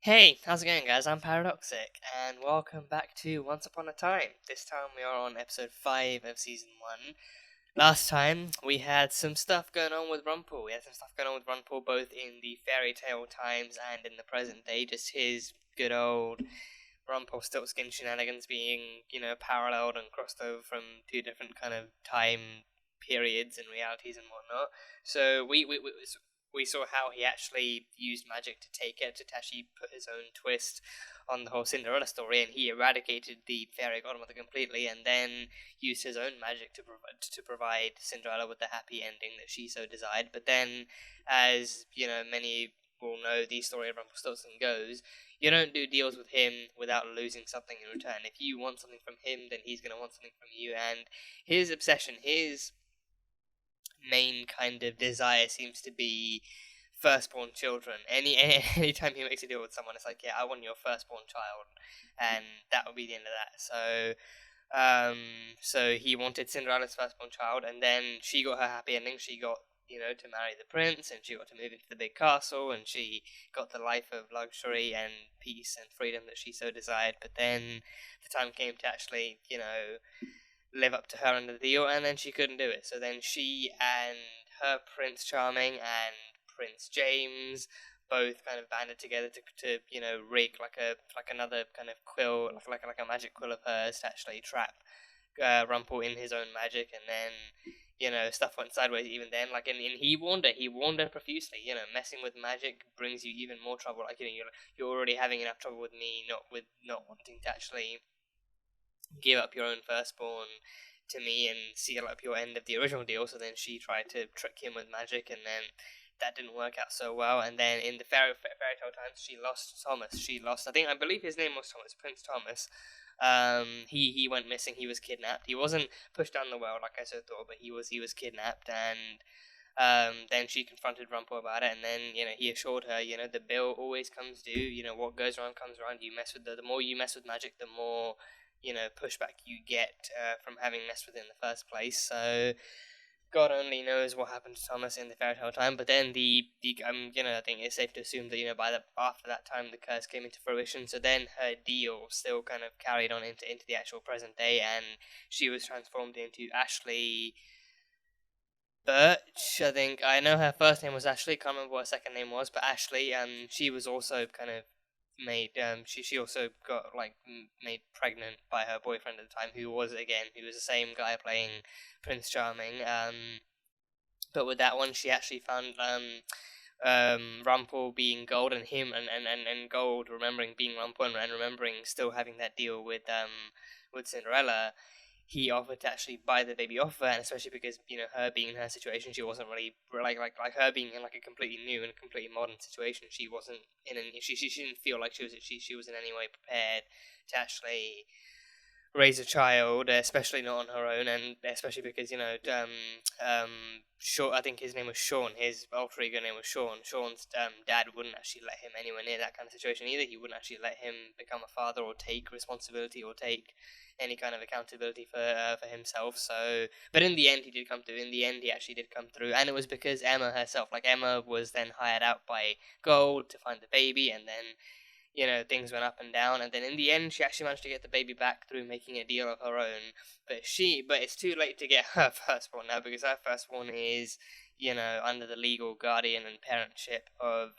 Hey, how's it going, guys? I'm Paradoxic, and welcome back to Once Upon a Time. This time we are on episode 5 of season 1. Last time we had some stuff going on with Rumpel. We had some stuff going on with Rumpel both in the fairy tale times and in the present day, just his good old Rumpelstiltskin shenanigans being, paralleled and crossed over from two different kind of time periods and realities and whatnot. So we saw how he actually used magic to take it, to actually put his own twist on the whole Cinderella story, and he eradicated the fairy godmother completely, and then used his own magic to provide Cinderella with the happy ending that she so desired. But then, as many will know, the story of Rumpelstiltskin goes, you don't do deals with him without losing something in return. If you want something from him, then he's going to want something from you. And his obsession, his main kind of desire seems to be firstborn children. Anytime he makes a deal with someone, it's like, yeah, I want your firstborn child, and that would be the end of that. So he wanted Cinderella's firstborn child, and then she got her happy ending. She got, to marry the prince, and she got to move into the big castle, and she got the life of luxury and peace and freedom that she so desired. But then the time came to actually, live up to her end of the deal, and then she couldn't do it. So then she and her Prince Charming and Prince James both kind of banded together to rig another kind of quill, like a magic quill of hers to actually trap Rumpel in his own magic, and then stuff went sideways even then. And he warned her profusely. Messing with magic brings you even more trouble. You're already having enough trouble with me, not wanting to actually give up your own firstborn to me and seal up your end of the original deal. So then she tried to trick him with magic, and then that didn't work out so well. And then in the fairy tale times, she lost Thomas. I believe his name was Thomas, Prince Thomas. He went missing. He was kidnapped. He wasn't pushed down the well like I so thought, but he was kidnapped. And then she confronted Rumpel about it, and then he assured her, the bill always comes due. What goes around comes around. You mess with the more you mess with magic, the more pushback you get from having messed with it in the first place. So God only knows what happened to Thomas in the fairy tale time. But then I think it's safe to assume that after that time the curse came into fruition. So then her deal still kind of carried on into the actual present day, and she was transformed into Ashley Birch. I think I know her first name was Ashley. Can't remember what her second name was, but Ashley. She was also kind of made. She also got made pregnant by her boyfriend at the time, who was the same guy playing Prince Charming. But with that one, she actually found Rumpel being Gold, and him and Gold remembering being Rumpel, and remembering still having that deal with Cinderella. He offered to actually buy the baby off her, and especially because her being in her situation, she wasn't really like her being in like a completely new and completely modern situation. She wasn't she didn't feel like she was in any way prepared to actually raise a child, especially not on her own, and especially because I think his name was Sean. His alter ego name was Sean. Sean's dad wouldn't actually let him anywhere near that kind of situation either. He wouldn't actually let him become a father or take responsibility or take any kind of accountability for himself. So, but in the end, he did come through. In the end, he actually did come through, and it was because Emma herself, Emma, was then hired out by Gold to find the baby, and then things went up and down, and then in the end, she actually managed to get the baby back through making a deal of her own. But it's too late to get her firstborn now, because her firstborn is, under the legal guardian and parentship of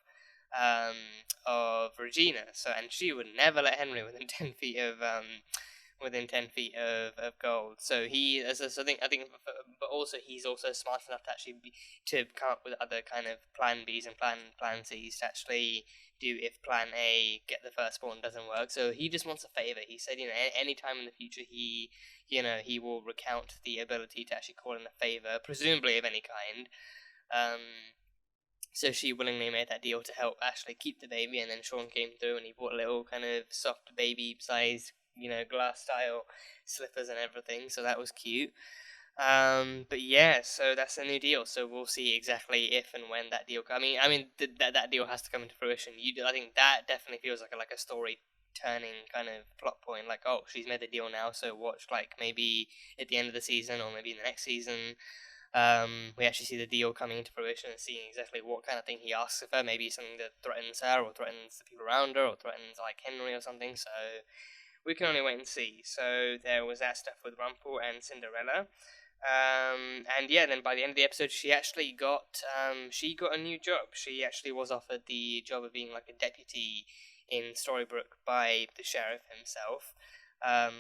Regina. So, and she would never let Henry within 10 feet of Gold. So but also he's also smart enough to actually to come up with other kind of plan Bs and plan Cs to actually do if plan A, get the firstborn, doesn't work. So he just wants a favor. He said, any time in the future he will recount the ability to actually call in a favor, presumably of any kind. So she willingly made that deal to help Ashley keep the baby, and then Sean came through and he bought little kind of soft baby size, glass style slippers and everything. So that was cute. But yeah, so that's a new deal. So we'll see exactly if and when that deal comes. That deal has to come into fruition. I think that definitely feels like a story turning kind of plot point. She's made the deal now, so watch maybe at the end of the season or maybe in the next season. We actually see the deal coming into fruition and seeing exactly what kind of thing he asks of her. Maybe something that threatens her or threatens the people around her or threatens like Henry or something. So we can only wait and see. So there was that stuff with Rumpel and Cinderella. And yeah, then by the end of the episode, she actually got a new job. She actually was offered the job of being like a deputy in Storybrooke by the sheriff himself,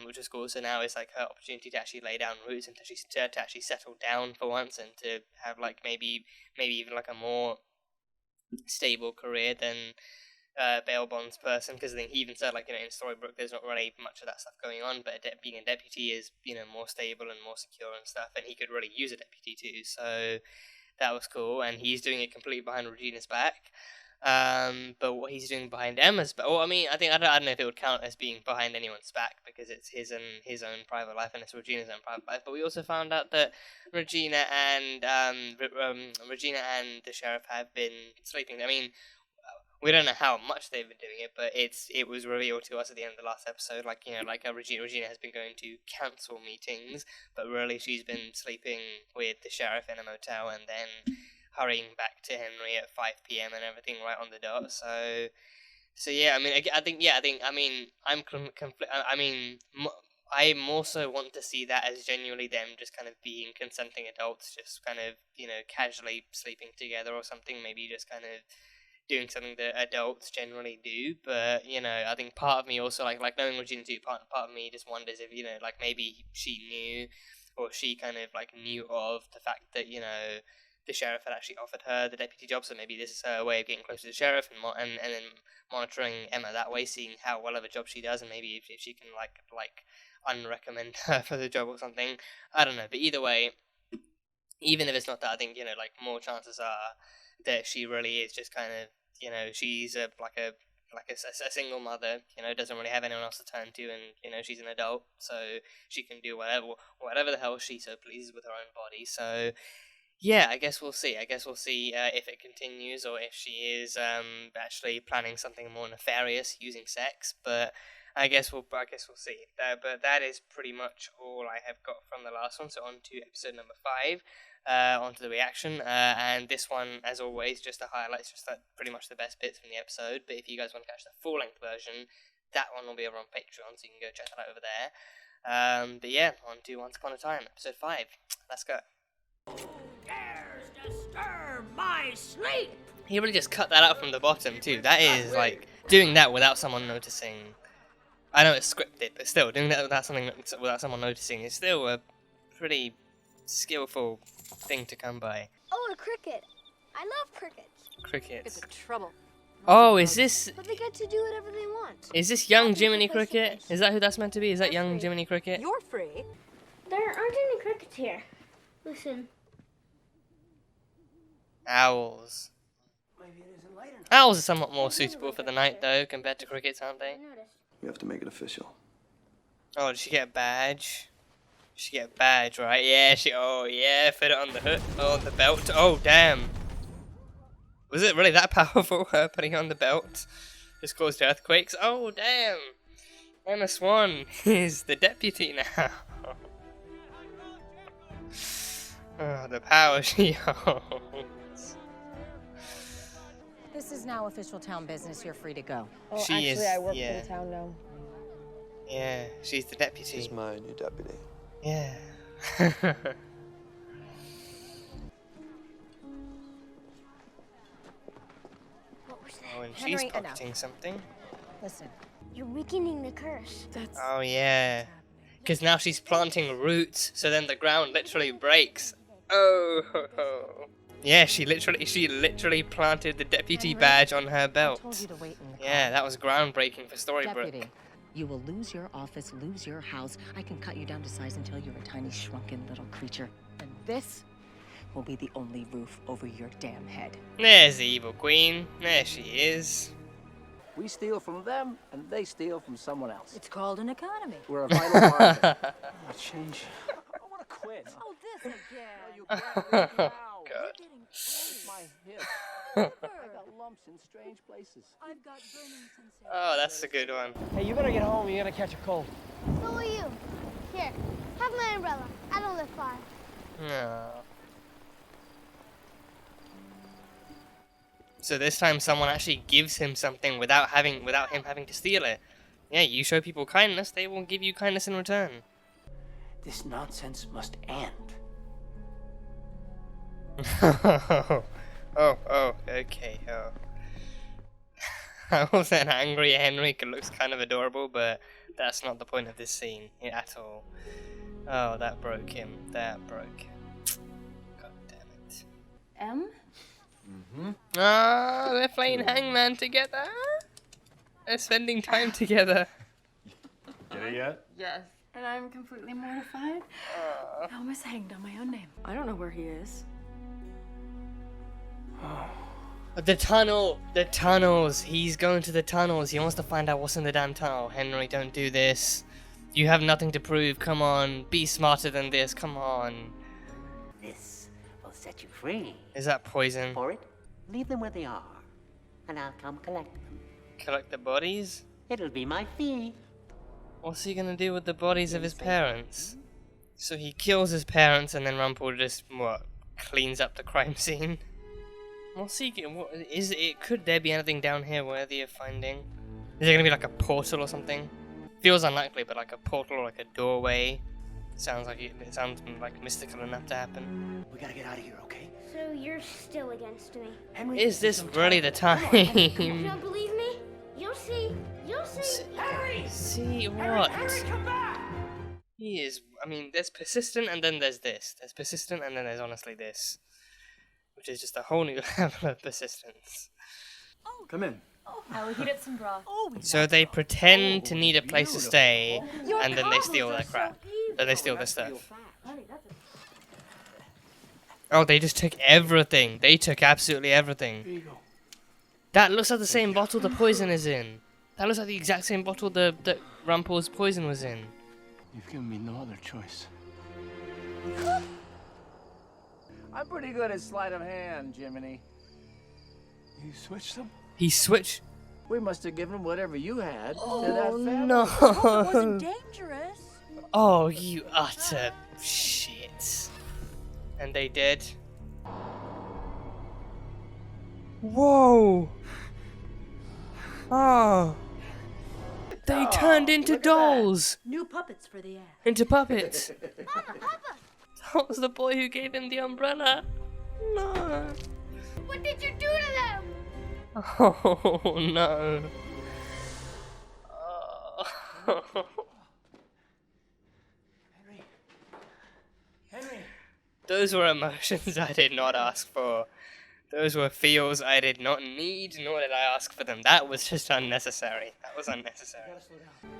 which is cool. So now it's like her opportunity to actually lay down roots and to actually settle down for once and to have like maybe even like a more stable career than bail bonds person, because I think he even said, like, in Storybrooke there's not really much of that stuff going on, but being a deputy is, more stable and more secure and stuff, and he could really use a deputy too, so that was cool, and he's doing it completely behind Regina's back. But what he's doing behind Emma's back, well, I mean, I don't know if it would count as being behind anyone's back, because it's his own private life, and it's Regina's own private life, but we also found out that Regina and the sheriff have been sleeping. I mean, we don't know how much they've been doing it, but it was revealed to us at the end of the last episode. Like, Regina has been going to council meetings, but really she's been sleeping with the sheriff in a motel and then hurrying back to Henry at 5 p.m. and everything right on the dot. So yeah, I more so want to see that as genuinely them just kind of being consenting adults, just kind of, casually sleeping together or something, maybe just kind of doing something that adults generally do, but, I think part of me also, like knowing Regina too, part of me just wonders if, like, maybe she knew, or she kind of, like, knew of the fact that, the sheriff had actually offered her the deputy job, so maybe this is her way of getting closer to the sheriff, and then monitoring Emma that way, seeing how well of a job she does, and maybe if she can, like, unrecommend her for the job or something, I don't know, but either way, even if it's not that, I think, more chances are that she really is just kind of, she's a single mother, doesn't really have anyone else to turn to, and, she's an adult, so she can do whatever the hell she so pleases with her own body, so, yeah, I guess we'll see. If it continues, or if she is, actually planning something more nefarious using sex, but I guess we'll see. But that is pretty much all I have got from the last one, so on to episode number 5. Onto the reaction, and this one, as always, just the highlights, just pretty much the best bits from the episode, but if you guys want to catch the full-length version, that one will be over on Patreon, so you can go check that out over there. But yeah, on to Once Upon a Time, episode 5. Let's go. Who dares disturb my sleep? He really just cut that out from the bottom, too. That is, like, doing that without someone noticing. I know it's scripted, but still, doing that without someone noticing is still a pretty skillful thing to come by. Oh, a cricket. I love crickets. Crickets. It's trouble. Oh, is this... But they get to do whatever they want. Is this young Jiminy Cricket? Is that who that's meant to be? Is that young Jiminy Cricket? You're free. There aren't any crickets here. Listen. Owls. Owls are somewhat more suitable for the night, though, compared to crickets, aren't they? We have to make it official. Oh, did she get a badge? She get a badge, right? Yeah, put it on the hook. Oh, the belt. Oh, damn. Was it really that powerful, her putting on the belt? Just caused earthquakes? Oh, damn. Emma Swan is the deputy now. Oh, the power she holds. This is now official town business. You're free to go. Oh, actually, I work for the town now. Yeah, she's the deputy. She's my new deputy. Yeah. What was that? Oh, and Henry, she's pocketing something. Listen. You're weakening the curse. That's Oh, yeah. Because now she's planting roots, so then the ground literally breaks. Oh. Yeah, she literally planted the deputy Henry, badge on her belt. I told you to wait in the car. Yeah, that was groundbreaking for Storybrooke. Deputy, you will lose your office, lose your house. I can cut you down to size until you're a tiny, shrunken little creature. And this will be the only roof over your damn head. There's the evil queen. There she is. We steal from them, and they steal from someone else. It's called an economy. We're a vital part of it. I change. I want to quit. Oh, this again. You can't leave now. God. My hip. I got lumps in strange places. I've got burning sensation. Oh, that's a good one. Hey, you better get home. You're gonna catch a cold. So will you. Here, have my umbrella. I don't live far. No. So this time someone actually gives him something without him having to steal it. Yeah, you show people kindness, they will give you kindness in return. This nonsense must end. Okay. I was an angry Henry looks kind of adorable, but that's not the point of this scene at all. Oh, that broke him. God damn it. M? Ah, they're playing Hangman together. They're spending time together. Get it yet? Yes. And I'm completely mortified. I almost hanged on my own name. I don't know where he is. The tunnels. He's going to the tunnels. He wants to find out what's in the damn tunnel. Henry, don't do this. You have nothing to prove. Come on, be smarter than this. Come on. This will set you free. Is that poison? For it, leave them where they are, and I'll come collect them. Collect the bodies? It'll be my fee. What's he gonna do with the bodies of his parents? So he kills his parents and then Rumpel just, cleans up the crime scene? What's he could there be anything down here worthy of finding? Is there gonna be like a portal or something? Feels unlikely, but like a portal or like a doorway. Sounds like it sounds like mystical enough to happen. We gotta get out of here, okay? So you're still against me. Henry, Is this really the time? You don't believe me? You'll see. You'll see. See what? He is. I mean, there's persistent, and then there's this. There's persistent, and then there's honestly this, which is just a whole new level of persistence. Come in. I will heat up some broth. So they pretend to need a place to stay, and then they steal their crap. Then they steal their stuff. Oh, they just took everything. They took absolutely everything. That looks like the same bottle the poison is in. That looks like the exact same bottle that Rumpel's poison was in. You've given me no other choice. I'm pretty good at sleight of hand, Jiminy. You switched them? He switched. We must have given whatever you had to that Oh family. no! It wasn't dangerous. Oh, you utter shit. And they did. Whoa! Oh! They turned into dolls! New puppets for the ad. Into puppets! That was the boy who gave him the umbrella! No! What did you do to them? Oh no! Oh. Henry. Those were emotions I did not ask for. Those were feels I did not need, nor did I ask for them. That was just unnecessary. That was unnecessary.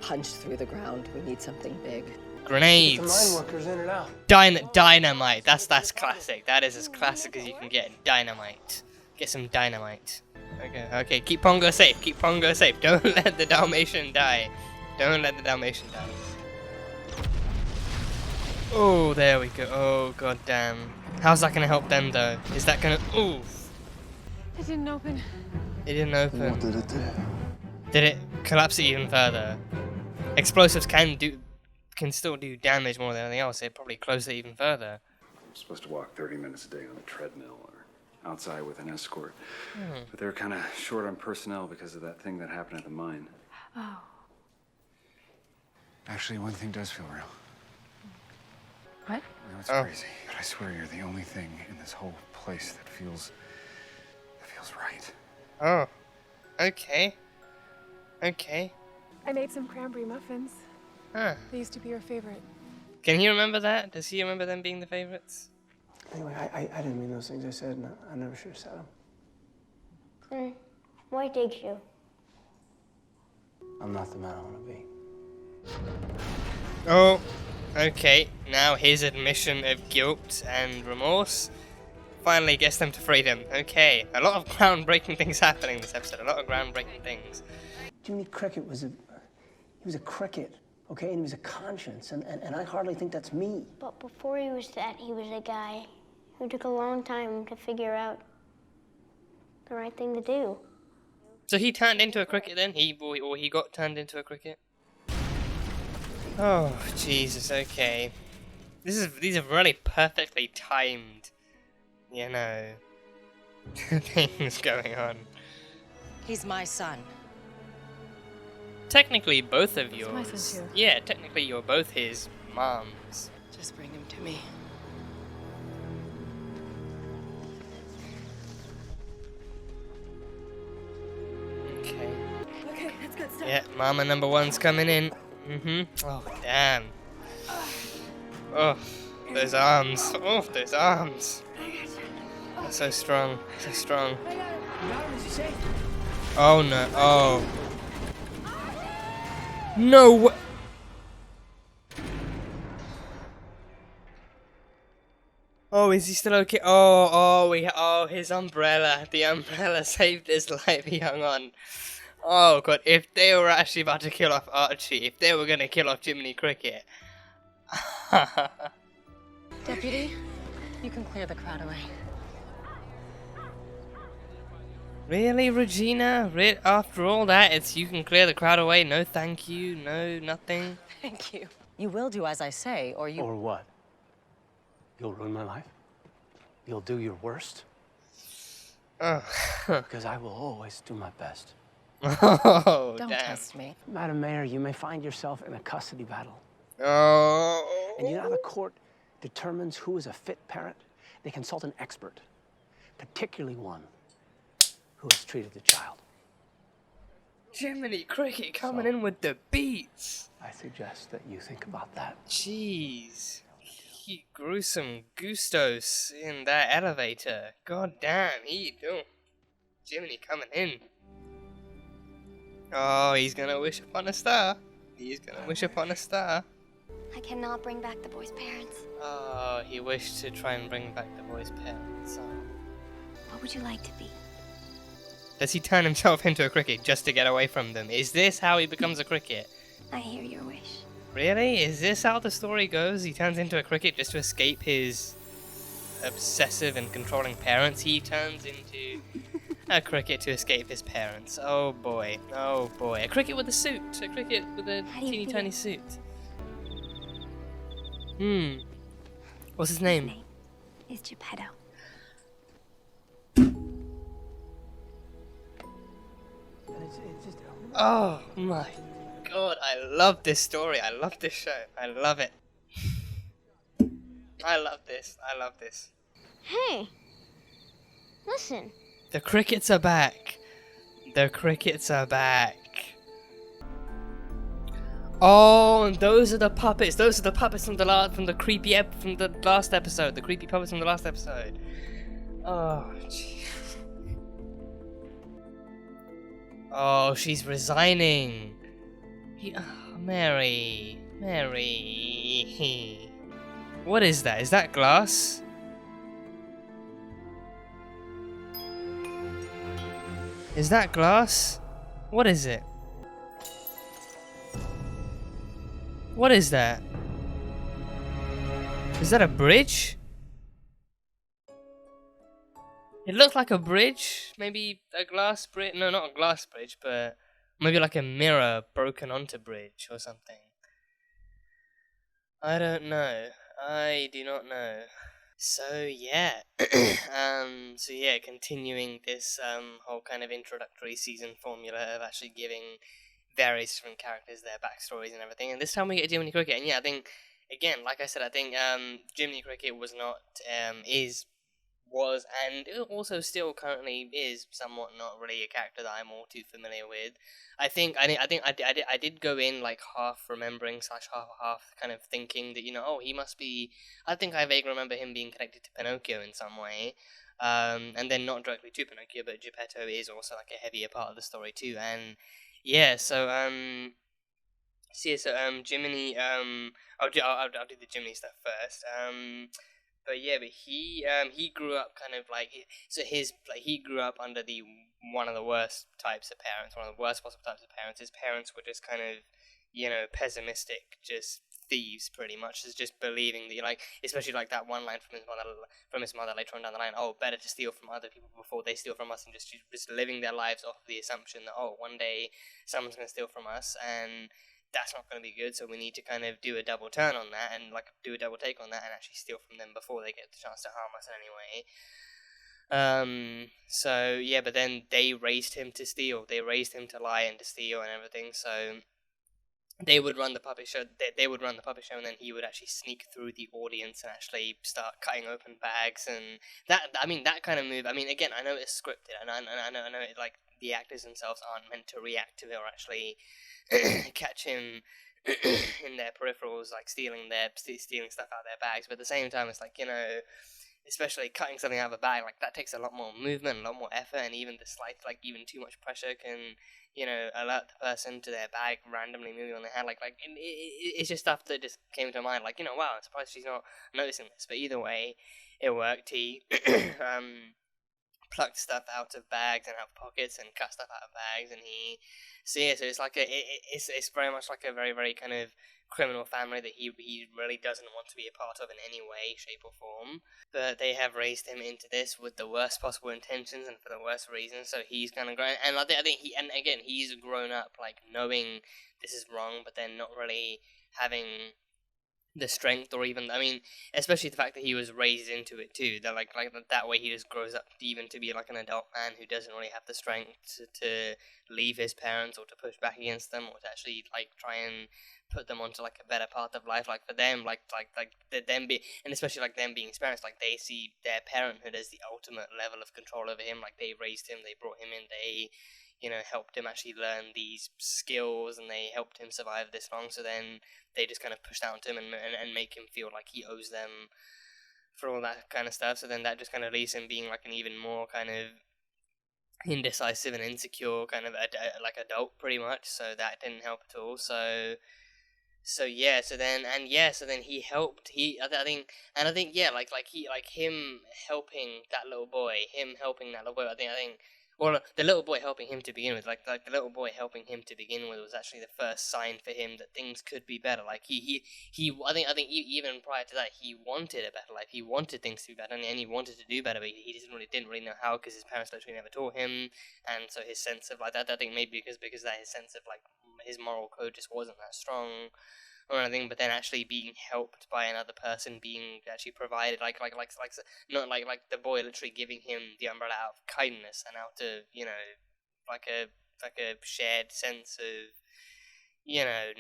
Punch through the ground. We need something big. Grenades. workers in and out. DinahMight. That's classic. That is as classic as you can get. DinahMight. Get some dynamite. Okay. Keep Pongo safe. Keep Pongo safe. Don't let the Dalmatian die. Don't let the Dalmatian die. Oh, there we go. Oh, god damn. How's that gonna help them though? Is that gonna? Ooh. It didn't open. It didn't open. What did it do? Did it collapse it even further? Explosives can still do damage more than anything else. It probably closed it even further. I'm supposed to walk 30 minutes a day on a treadmill or outside with an escort. But they're kind of short on personnel because of that thing that happened at the mine. Oh. Actually, one thing does feel real. What? I know it's crazy, but I swear you're the only thing in this whole place that feels right. Oh. Okay. I made some cranberry muffins. Huh. They used to be your favorite. Can he remember that? Does he remember them being the favorites? Anyway, I didn't mean those things I said, and I never should have said them. Why did you? I'm not the man I want to be. Oh. Okay. Now his admission of guilt and remorse finally gets them to freedom. Okay. A lot of groundbreaking things happening this episode. A lot of groundbreaking things. Jiminy Cricket was a cricket, okay? And he was a conscience, and I hardly think that's me. But before he was that, he was a guy who took a long time to figure out the right thing to do. So he turned into a cricket then? He got turned into a cricket? Oh, Jesus, okay. These are really perfectly timed, you know, things going on. He's my son. Technically, both of yours. my son too. Yeah, technically, you're both his moms. Just bring him to me. Okay. Okay, that's good stuff. Yeah, mama number one's coming in. Oh, damn. Oh, those arms. Oh, those arms. They're so strong. So strong. Oh, no. Oh. No. Oh, is he still okay? Oh, his umbrella. The umbrella saved his life. He hung on. Oh, God. If they were actually about to kill off Archie, if they were going to kill off Jiminy Cricket. Deputy, you can clear the crowd away. Really, Regina? After all that, it's you can clear the crowd away. No thank you. No nothing. Thank you. You will do as I say, or you... Or what? You'll ruin my life? You'll do your worst? Oh. Because I will always do my best. Oh, Don't damn. test me. Madam Mayor, you may find yourself in a custody battle. Oh. And you know how the court determines who is a fit parent? They consult an expert, particularly one who has treated the child. Jiminy Cricket coming in with the beats. I suggest that you think about that. Jeez. He grew some gustos in that elevator. God damn, Jiminy coming in. Oh, he's gonna wish upon a star. He's gonna wish upon a star. I cannot bring back the boy's parents. Oh, he wished to try and bring back the boy's parents. Oh. What would you like to be? Does he turn himself into a cricket just to get away from them? Is this how he becomes a cricket? I hear your wish. Really? Is this how the story goes? He turns into a cricket just to escape his obsessive and controlling parents? He turns into a cricket to escape his parents. Oh boy. Oh boy. A cricket with a suit. A cricket with a teeny tiny suit. What's his name? His name is Geppetto. Oh my God, I love this story. I love this show. I love it. I love this. I love this. Hey, listen. The crickets are back. The crickets are back. Oh, and those are the puppets. Those are the puppets from the last episode. The creepy puppets from the last episode. Oh, jeez. Oh, she's resigning. Mary. What is that? Is that glass? Is that glass? What is it? What is that? Is that a bridge? It looked like a bridge. Maybe a glass bridge. No, not a glass bridge, but maybe like a mirror broken onto bridge or something. I don't know. I do not know. So yeah, continuing this whole kind of introductory season formula of actually giving various different characters their backstories and everything. And this time we get Jiminy Cricket, and yeah, I think again, like I said, I think Jiminy Cricket was and also still currently is somewhat not really a character that I'm all too familiar with. I did go in like half remembering / half kind of thinking that he must be. I think I vaguely remember him being connected to Pinocchio in some way, and then not directly to Pinocchio, but Geppetto is also like a heavier part of the story too. And yeah, Jiminy. I'll do the Jiminy stuff first. But he grew up kind of like he grew up under one of the worst types of parents, one of the worst possible types of parents. His parents were just kind of pessimistic, just thieves pretty much, just believing that especially like that one line from his mother later on down the line, oh, better to steal from other people before they steal from us, and just living their lives off the assumption that one day someone's going to steal from us, and that's not going to be good, so we need to kind of do a double turn on that and do a double take on that and actually steal from them before they get the chance to harm us in any way. So yeah, but then they raised him to steal. They raised him to lie and to steal and everything. So they would run the puppet show. They would run the puppet show, and then he would actually sneak through the audience and actually start cutting open bags. And that, I mean, that kind of move. I mean, again, I know it's scripted, and I know it, like the actors themselves aren't meant to react to it or actually catch him in their peripherals, like stealing stuff out of their bags. But at the same time, it's like, especially cutting something out of a bag, like that takes a lot more movement, a lot more effort, and even the slight, like even too much pressure can, alert the person to their bag randomly moving on their hand. It's just stuff that just came to mind. Like, wow, I'm surprised she's not noticing this. But either way, it worked. He plucked stuff out of bags and out of pockets and cut stuff out of bags, and so it's like it's very much like a very, very kind of criminal family that he really doesn't want to be a part of in any way, shape or form. But they have raised him into this with the worst possible intentions and for the worst reasons, so he's kind of grown, and I think he's grown up, like, knowing this is wrong, but then not really having the strength, or even, I mean, especially the fact that he was raised into it too, that like that way he just grows up even to be like an adult man who doesn't really have the strength to leave his parents or to push back against them or to actually like try and put them onto like a better path of life. Like for them, and especially like them being his parents, like they see their parenthood as the ultimate level of control over him. Like they raised him, they brought him in, they helped him actually learn these skills, and they helped him survive this long. So then they just kind of push down to him and make him feel like he owes them for all that kind of stuff. So then that just kind of leaves him being like an even more kind of indecisive and insecure kind of like adult, pretty much. So that didn't help at all. So then he helped. I think him helping that little boy. I think. Well, the little boy helping him to begin with, the little boy helping him to begin with was actually the first sign for him that things could be better. Like I think even prior to that, he wanted a better life. He wanted things to be better, and he wanted to do better, but he didn't really know how, because his parents literally never taught him, and so his sense of like that. I think maybe because that his sense of like his moral code just wasn't that strong or anything, but then actually being helped by another person, being actually provided, not like the boy literally giving him the umbrella out of kindness and out of like a shared sense of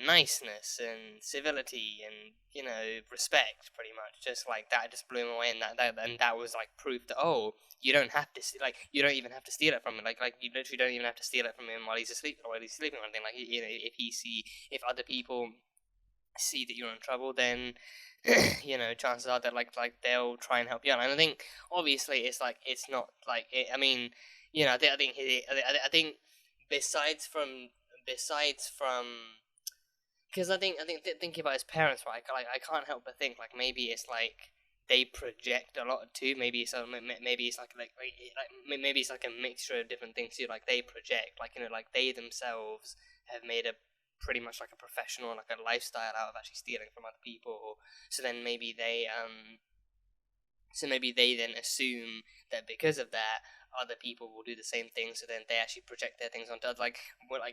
niceness and civility and respect, pretty much. Just like that just blew him away, and that was like proof that, oh, you don't have to you don't even have to steal it from him, like you literally don't even have to steal it from him while he's asleep or while he's sleeping or anything. Like, if other people see that you're in trouble, then chances are that like they'll try and help you out. And I think obviously it's not like it, I mean, I think besides from because thinking about his parents, right, I can't help but think like maybe it's like they project a lot too. Maybe it's maybe it's maybe it's like a mixture of different things too. Like they project, like like they themselves have made a pretty much like a professional, like a lifestyle out of actually stealing from other people. So then maybe they then assume that because of that, other people will do the same thing. So then they actually project their things onto others. Like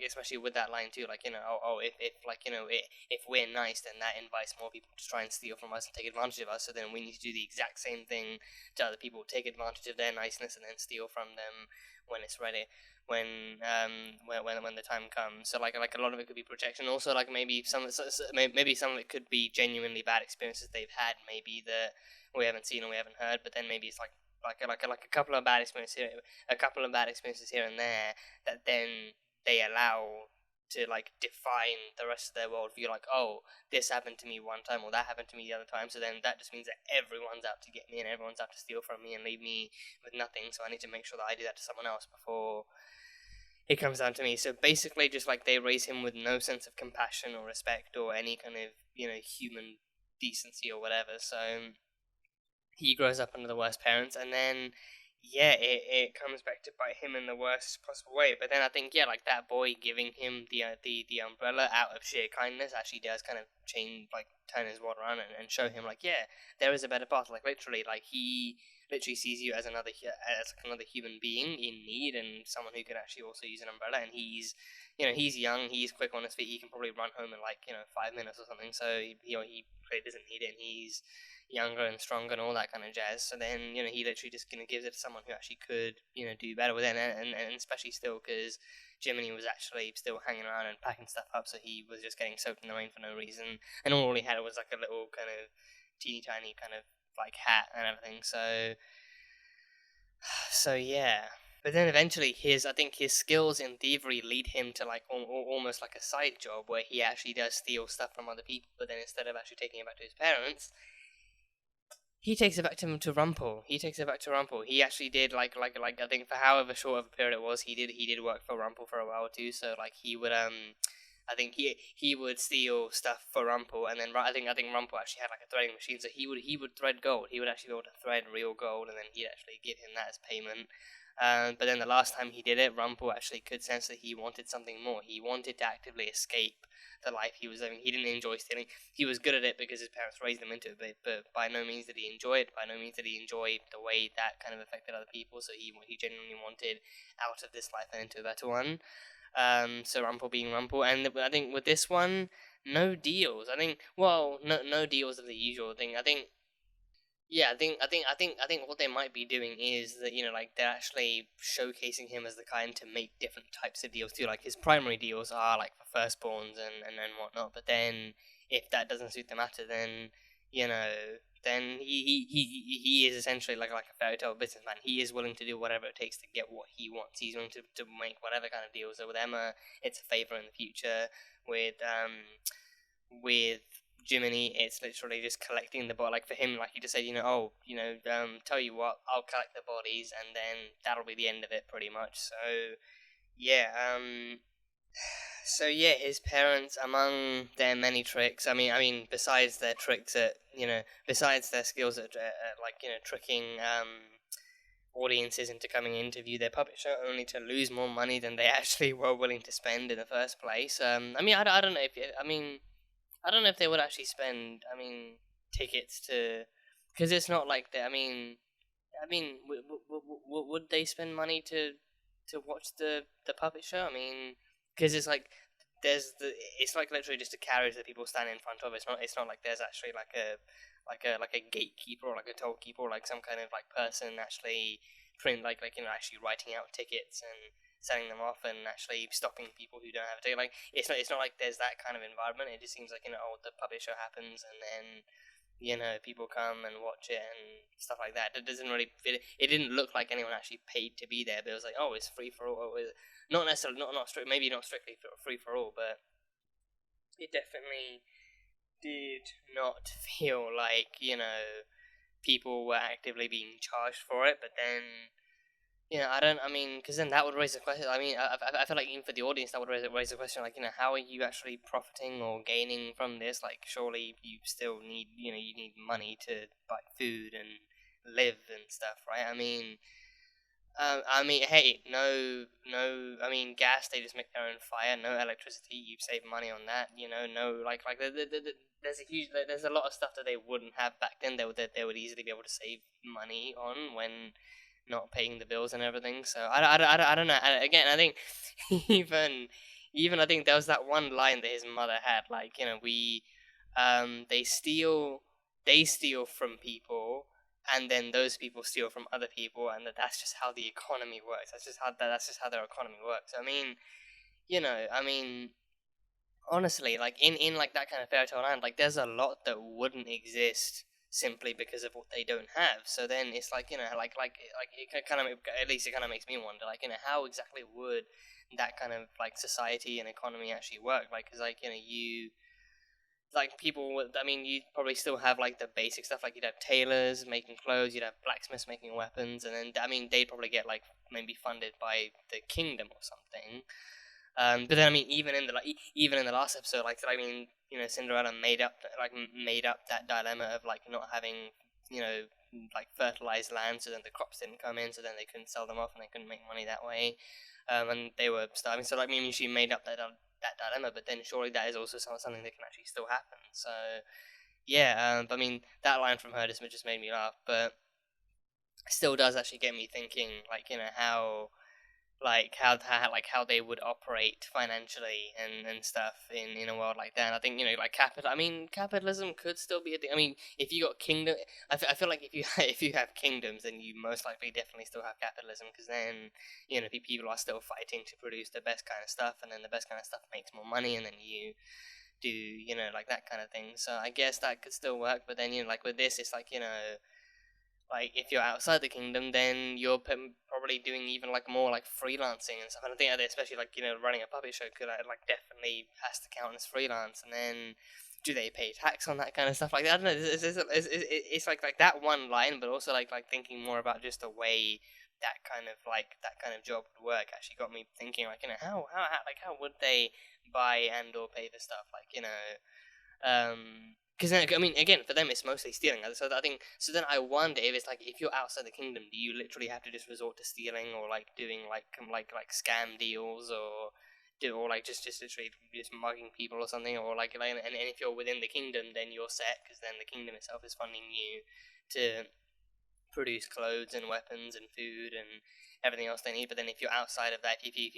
especially with that line too, like if we're nice, then that invites more people to try and steal from us and take advantage of us. So then we need to do the exact same thing to other people, take advantage of their niceness, and then steal from them when it's ready. When the time comes. So like a lot of it could be projection. Also, like maybe some of it could be genuinely bad experiences they've had, maybe that we haven't seen or we haven't heard. But then maybe it's like a couple of bad experiences here and there that then they allow to like define the rest of their worldview. Like, oh, this happened to me one time, or that happened to me the other time, so then that just means that everyone's out to get me and everyone's out to steal from me and leave me with nothing, so I need to make sure that I do that to someone else before it comes down to me. So basically just like they raise him with no sense of compassion or respect or any kind of human decency or whatever. So he grows up under the worst parents, and then it comes back to bite him in the worst possible way. But then I think like that boy giving him the umbrella out of sheer kindness actually does kind of turn his world around and show him like, there is a better path. Like literally, like he literally sees you as another human being in need and someone who could actually also use an umbrella, and he's he's young, he's quick on his feet, he can probably run home in 5 minutes or something. So he really doesn't need it, and he's younger and stronger and all that kind of jazz. So then he literally just gives it to someone who actually could do better with it, and especially still because Jiminy was actually still hanging around and packing stuff up, so he was just getting soaked in the rain for no reason, and all he had was like a little kind of teeny tiny kind of like hat and everything. So yeah. But then eventually I think his skills in thievery lead him to like almost like a side job where he actually does steal stuff from other people, but then instead of actually taking it back to his parents, he takes it back to Rumpel. He actually did like I think for however short of a period it was, he did work for Rumpel for a while too. So like he would I think he would steal stuff for Rumpel, and then I think Rumpel actually had like a threading machine, so he would thread gold. He would actually be able to thread real gold, and then he'd actually give him that as payment. But then the last time he did it, Rumpel actually could sense that he wanted something more. He wanted to actively escape the life he was living. He didn't enjoy stealing. He was good at it because his parents raised him into it, but by no means did he enjoy it. By no means did he enjoy the way that kind of affected other people. So he genuinely wanted out of this life and into a better one. So Rumpel being Rumpel, and I think with this one, no deals. No deals of the usual thing. I think what they might be doing is that they're actually showcasing him as the kind to make different types of deals too. Like his primary deals are like for firstborns and whatnot. But then if that doesn't suit the matter, then then he is essentially like a fairy tale businessman. He is willing to do whatever it takes to get what he wants. He's willing to make whatever kind of deals. So with Emma, it's a favor in the future. With Jiminy, it's literally just collecting the body. Like for him, like he just said, tell you what, I'll collect the bodies, and then that'll be the end of it, pretty much. So yeah, his parents, among their many tricks, I mean, besides their tricks at, besides their skills at tricking audiences into coming in to view their puppet show only to lose more money than they actually were willing to spend in the first place. I don't know if they would actually spend, tickets to, because it's not like that. Would they spend money to watch the puppet show? Because it's like it's like literally just a carriage that people stand in front of. It's not like there's actually like a gatekeeper or like a tollkeeper or like some kind of like person actually actually writing out tickets and selling them off and actually stopping people who don't have a ticket. Like it's not like there's that kind of environment. It just seems like the puppet show happens and then people come and watch it and stuff like that. It doesn't really fit. It didn't look like anyone actually paid to be there. But it was like, oh, it's free for all. Not necessarily maybe not strictly free for all, but it definitely did not feel like people were actively being charged for it. But then because then that would raise the question. I feel like even for the audience, that would raise the question, like, how are you actually profiting or gaining from this? Like, surely you still need, you need money to buy food and live and stuff, right? Hey, no, gas, they just make their own fire. No electricity, you save money on that. There's a lot of stuff that they wouldn't have back then. That they would easily be able to save money on when not paying the bills and everything. So I don't know. Again, I think even I think there was that one line that his mother had, like, they steal from people, and then those people steal from other people, and that's just how the economy works. That's just how their economy works. Honestly, like in like that kind of fairy tale land, like there's a lot that wouldn't exist simply because of what they don't have. So then it's like, it kind of, at least it kind of makes me wonder, like, how exactly would that kind of like society and economy actually work? Like, because you like people would, you'd probably still have like the basic stuff, like you'd have tailors making clothes, you'd have blacksmiths making weapons, and then they'd probably get like maybe funded by the kingdom or something. But then even in the last episode, Cinderella made up that dilemma of like not having like fertilized land, so then the crops didn't come in, so then they couldn't sell them off and they couldn't make money that way, and they were starving. So she made up that dilemma, but then surely that is also something that can actually still happen. So yeah, that line from her just made me laugh, but still does actually get me thinking, like, how how they would operate financially and stuff in a world like that. And I think, like capitalism could still be a thing. I mean, if you got kingdom, I feel like if you if you have kingdoms, then you most likely definitely still have capitalism, because then people are still fighting to produce the best kind of stuff, and then the best kind of stuff makes more money, and then you do like that kind of thing. So I guess that could still work. But then like with this, it's like like if you're outside the kingdom, then you're probably doing even like more like freelancing and stuff. And I think that especially like running a puppet show could like definitely has to count as freelance. And then do they pay tax on that kind of stuff like that? I don't know. It's like that one line, but also like thinking more about just the way that kind of job would work actually got me thinking like how would they buy and or pay for stuff because I mean, again, for them it's mostly stealing. So I think then I wonder if it's like if you're outside the kingdom, do you literally have to just resort to stealing or like doing like scam deals or just literally just mugging people or something, or and if you're within the kingdom, then you're set, because then the kingdom itself is funding you to produce clothes and weapons and food and everything else they need. But then if you're outside of that, if you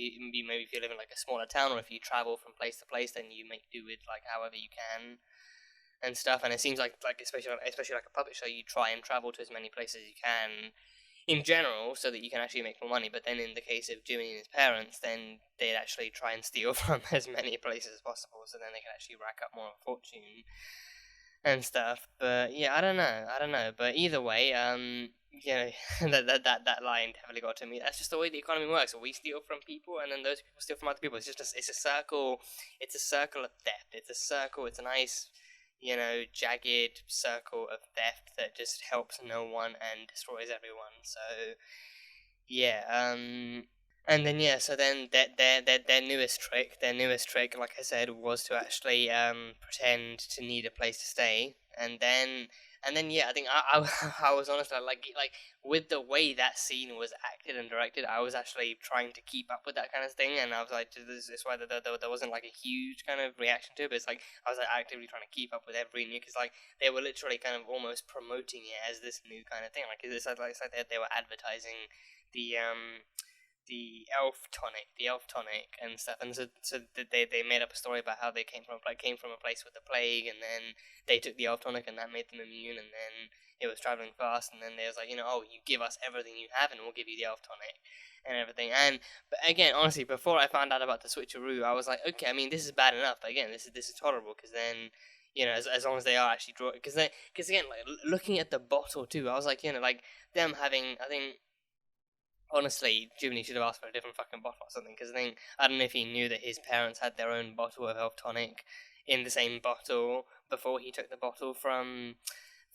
maybe if you live in like a smaller town, or if you travel from place to place, then you make do with like however you can and stuff. And it seems like especially like a puppet show, you try and travel to as many places as you can in general so that you can actually make more money. But then in the case of Jiminy and his parents, then they'd actually try and steal from as many places as possible, so then they can actually rack up more of a fortune and stuff. But yeah, I don't know. But either way, that line definitely got to me. That's just the way the economy works. We steal from people, and then those people steal from other people. It's a circle. It's a circle of theft. It's a circle. It's a nice, jagged circle of theft that just helps no one and destroys everyone. So yeah, and then so then their newest trick, like I said, was to actually pretend to need a place to stay, and then yeah, I think I I was honestly like with the way that scene was acted and directed, I was actually trying to keep up with that kind of thing, and I was like, this is why there wasn't like a huge kind of reaction to it, but it's like I was like actively trying to keep up with every new, because like they were literally kind of almost promoting it as this new kind of thing, like it's like they were advertising the elf tonic and stuff, and so they made up a story about how they came from a place with the plague, and then they took the elf tonic and that made them immune, and then it was traveling fast, and then they was like, oh, you give us everything you have and we'll give you the elf tonic and everything. And but again, honestly, before I found out about the switcheroo, I was like, okay, I mean, this is bad enough, but again, this is tolerable, because then as long as they are actually drawing, because again, like looking at the bottle too, I was like, like them having, I think. Honestly, Jiminy should have asked for a different fucking bottle or something, because I don't know if he knew that his parents had their own bottle of elf tonic in the same bottle before he took the bottle from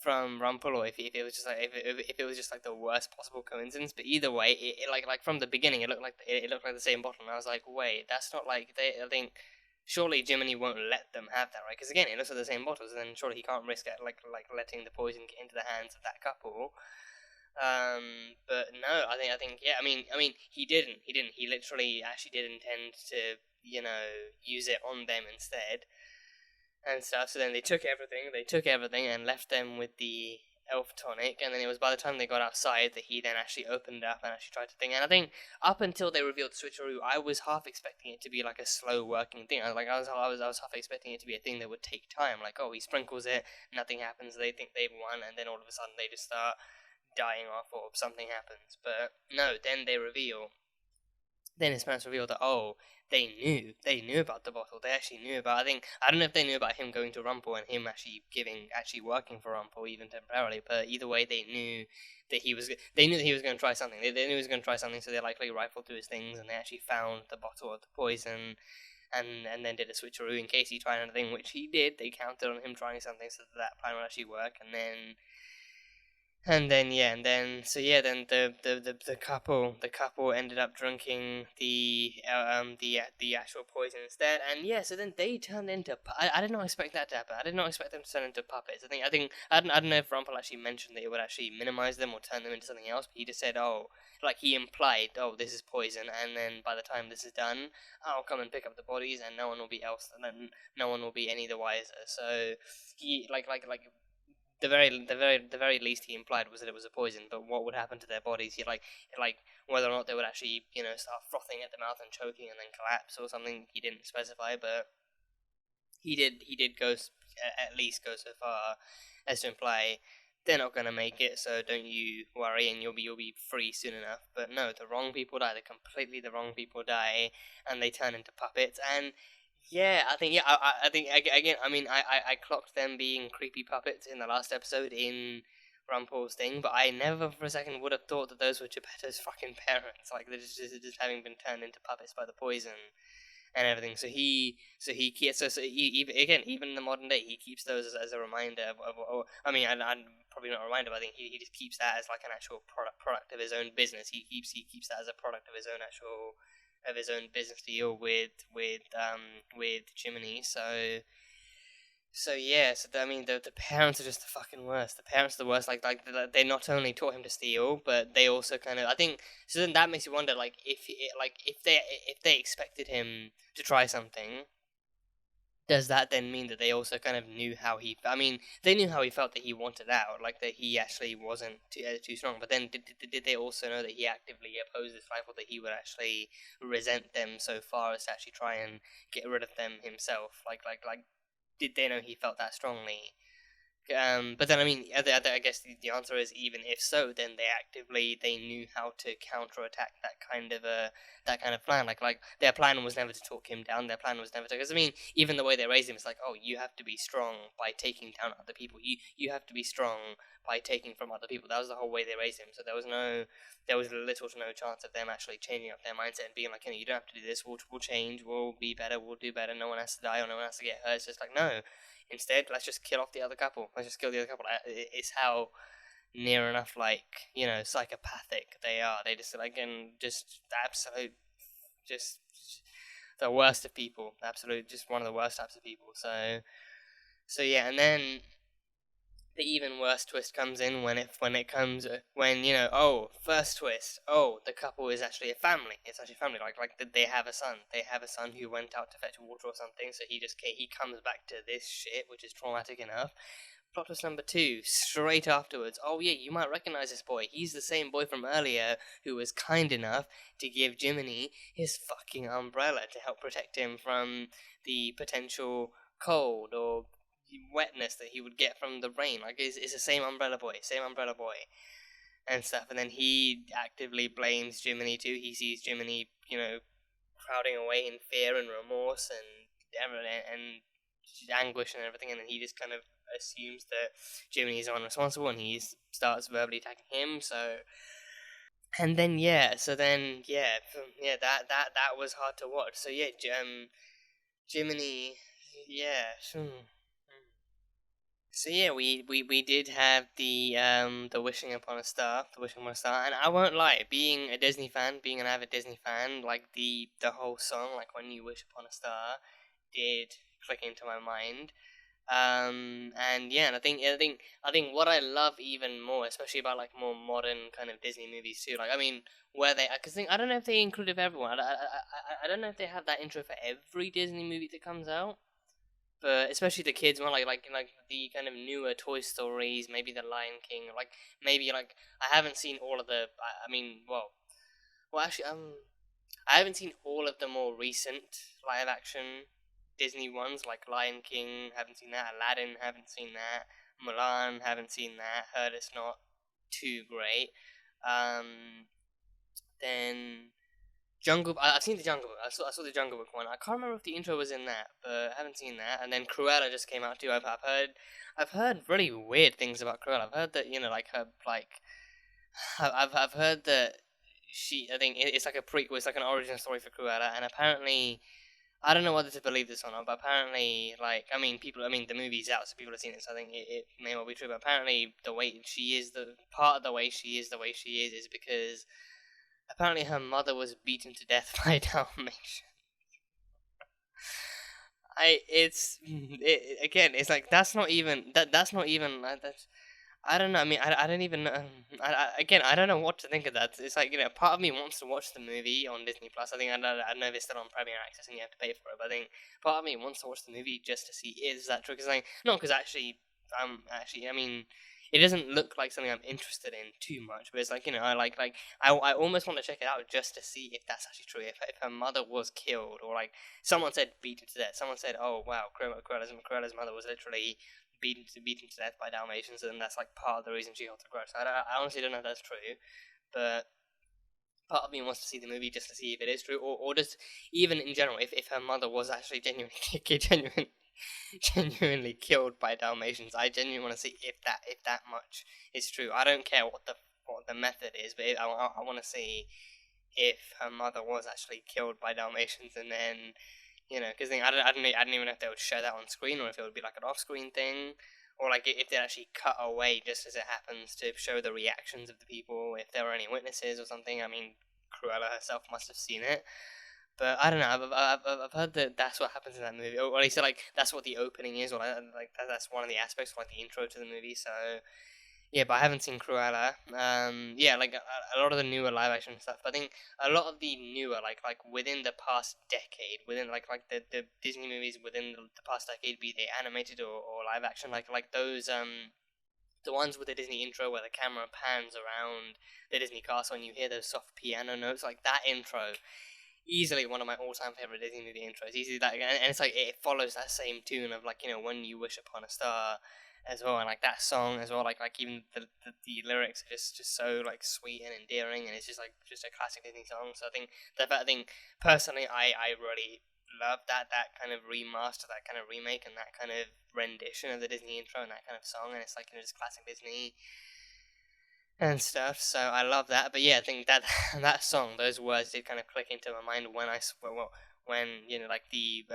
Rumpel, or if it was just like if it was just like the worst possible coincidence. But either way, it like from the beginning, it looked like the same bottle, and I was like, wait, that's not like I think surely Jiminy won't let them have that, right? Because again, it looks like the same bottles, and then surely he can't risk it, like letting the poison get into the hands of that couple. But no, I think yeah, I mean he didn't. He literally actually did intend to use it on them instead and stuff. So then they took everything and left them with the elf tonic, and then it was by the time they got outside that he then actually opened up and actually tried to think. And I think up until they revealed the switcheroo, I was half expecting it to be like a slow working thing. I was half expecting it to be a thing that would take time. Like, oh, he sprinkles it, nothing happens, they think they've won, and then all of a sudden they just start dying off or something happens. But no, then his parents revealed that, oh, they knew about the bottle. They actually knew about, I don't know if they knew about him going to Rumpel and him actually working for Rumpel even temporarily, but either way they knew that he was going to try something. They knew he was going to try something, so they likely rifled through his things and they actually found the bottle of the poison and then did a switcheroo in case he tried anything, which he did. They counted on him trying something so that plan would actually work, and then the couple ended up drinking the actual poison instead, and so then they turned into. I did not expect that to happen. I did not expect them to turn into puppets. I don't know if Rumpel actually mentioned that it would actually minimize them or turn them into something else, but he just said, oh, like he implied, oh, this is poison, and then by the time this is done, I'll come and pick up the bodies, and no one will be any the wiser. So he the very least he implied was that it was a poison. But what would happen to their bodies? Like whether or not they would actually, start frothing at the mouth and choking and then collapse or something. He didn't specify, but he did go at least go so far as to imply they're not gonna make it, so don't you worry, and you'll be free soon enough. But no, the wrong people die. The wrong people die, and they turn into puppets. And yeah, I think I think again. I mean, I clocked them being creepy puppets in the last episode in Rumpel's thing, but I never for a second would have thought that those were Geppetto's fucking parents. Like they're just having been turned into puppets by the poison and everything. Even in the modern day, he keeps those as a reminder I mean, and probably not a reminder, but I think he just keeps that as like an actual product of his own business. He keeps that as a product of his own business deal with Jiminy. I mean, the parents are just the fucking worst. The parents are the worst. Like they not only taught him to steal, but they also kind of, I think. So then that makes you wonder, like if they expected him to try something, does that then mean that they also kind of knew how he? I mean, they knew how he felt, that he wanted out, like that he actually wasn't too strong. But then did they also know that he actively opposed this life, or that he would actually resent them so far as to actually try and get rid of them himself? Like. Did they know he felt that strongly? But then, I mean, I guess the answer is, even if so, then they knew how to counterattack that kind of plan. Like their plan was never to talk him down. Their plan was never to, because I mean, even the way they raised him, it's like, oh, you have to be strong by taking down other people. You have to be strong by taking from other people. That was the whole way they raised him. So there was little to no chance of them actually changing up their mindset and being like, you don't have to do this. We'll change. We'll be better. We'll do better. No one has to die, or no one has to get hurt. It's just like, no. Instead, let's just kill off the other couple. Let's just kill the other couple. It's how near enough, psychopathic they are. They just, just absolute, just the worst of people. Absolute, just one of the worst types of people. So yeah, and then the even worse twist comes in when first twist, the couple is actually a family. It's actually a family. Like they have a son. They have a son who went out to fetch water or something. So he comes back to this shit, which is traumatic enough. Plot twist number 2, straight afterwards. Oh yeah, you might recognize this boy. He's the same boy from earlier who was kind enough to give Jiminy his fucking umbrella to help protect him from the potential cold or wetness that he would get from the rain. Like, it's the same umbrella boy, and stuff. And then he actively blames Jiminy too. He sees Jiminy, crowding away in fear and remorse and anguish and everything, and then he just kind of assumes that Jiminy is unresponsible, and he starts verbally attacking him. And then that was hard to watch. So yeah, Jiminy, yeah. So yeah, we did have the wishing upon a star, and I won't lie, being an avid Disney fan, like the whole song, like When You Wish Upon a Star, did click into my mind. And yeah, and I think what I love even more, especially about like more modern kind of Disney movies too, like I mean, I don't know if they included everyone. I don't know if they have that intro for every Disney movie that comes out. But especially the kids one, like the kind of newer Toy Stories, maybe The Lion King, maybe I haven't seen all of the. Actually, I haven't seen all of the more recent live action Disney ones, like Lion King. Haven't seen that. Aladdin. Haven't seen that. Mulan. Haven't seen that. Heard it's not too great. Then I've seen the Jungle Book. I saw the Jungle Book one. I can't remember if the intro was in that, but I haven't seen that. And then Cruella just came out too. I've heard really weird things about Cruella. I've heard that I've heard that I think it's like a prequel. It's like an origin story for Cruella, and apparently, I don't know whether to believe this or not, but apparently, the movie's out, so people have seen it, so I think it may well be true. But apparently, the way she is is because apparently her mother was beaten to death by a Dalmatian. It's like that's not even. I don't know. I mean, I don't even know. I don't know what to think of that. It's like, part of me wants to watch the movie on Disney Plus. I think I don't know if it's still on Premier Access and you have to pay for it. But I think part of me wants to watch the movie just to see is that true. Because not because actually actually, I mean, it doesn't look like something I'm interested in too much, but it's like, I almost want to check it out just to see if that's actually true. If her mother was killed, or like someone said beaten to death, someone said, oh wow, Cruella's mother was literally beaten to death by Dalmatians, and that's like part of the reason she got the grudge. I honestly don't know if that's true, but part of me wants to see the movie just to see if it is true, or just even in general, if her mother was actually genuinely killed by Dalmatians. I genuinely want to see if that much is true. I don't care what the method is, but I want to see if her mother was actually killed by Dalmatians, and then because I didn't even know if they would show that on screen, or if it would be like an off-screen thing. Or like if they actually cut away just as it happens to show the reactions of the people, if there were any witnesses or something. I mean, Cruella herself must have seen it, but I don't know. I've heard that that's what happens in that movie, or at least like that's what the opening is, or like that's one of the aspects of like the intro to the movie. So yeah, but I haven't seen Cruella. Yeah, like a lot of the newer live action stuff. I think a lot of the newer, like within the past decade, within like the Disney movies within the past decade, be they animated or live action, like those the ones with the Disney intro where the camera pans around the Disney castle and you hear those soft piano notes, like that intro. Easily one of my all-time favorite Disney movie intros. Easily that, and it's like it follows that same tune of like When You Wish Upon a Star, as well, and like that song as well, like even the lyrics are just so like sweet and endearing, and it's just a classic Disney song. So I think personally I really love that kind of remaster, that kind of remake, and that kind of rendition of the Disney intro and that kind of song, and it's like just classic Disney and stuff. So I love that. But yeah, I think that that song, those words did kind of click into my mind when when like the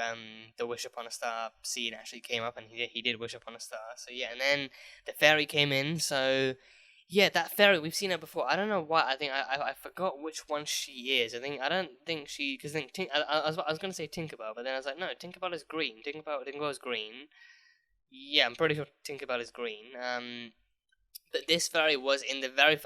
Wish Upon a Star scene actually came up, and he did wish upon a star. So yeah, and then the fairy came in. So yeah, that fairy, we've seen her before. I don't know why. I think I forgot which one she is. I don't think she, because I was gonna say Tinkerbell, but then I was like, no, Tinkerbell is green. Tinkerbell is green. Yeah, I'm pretty sure Tinkerbell is green. But this fairy was in the very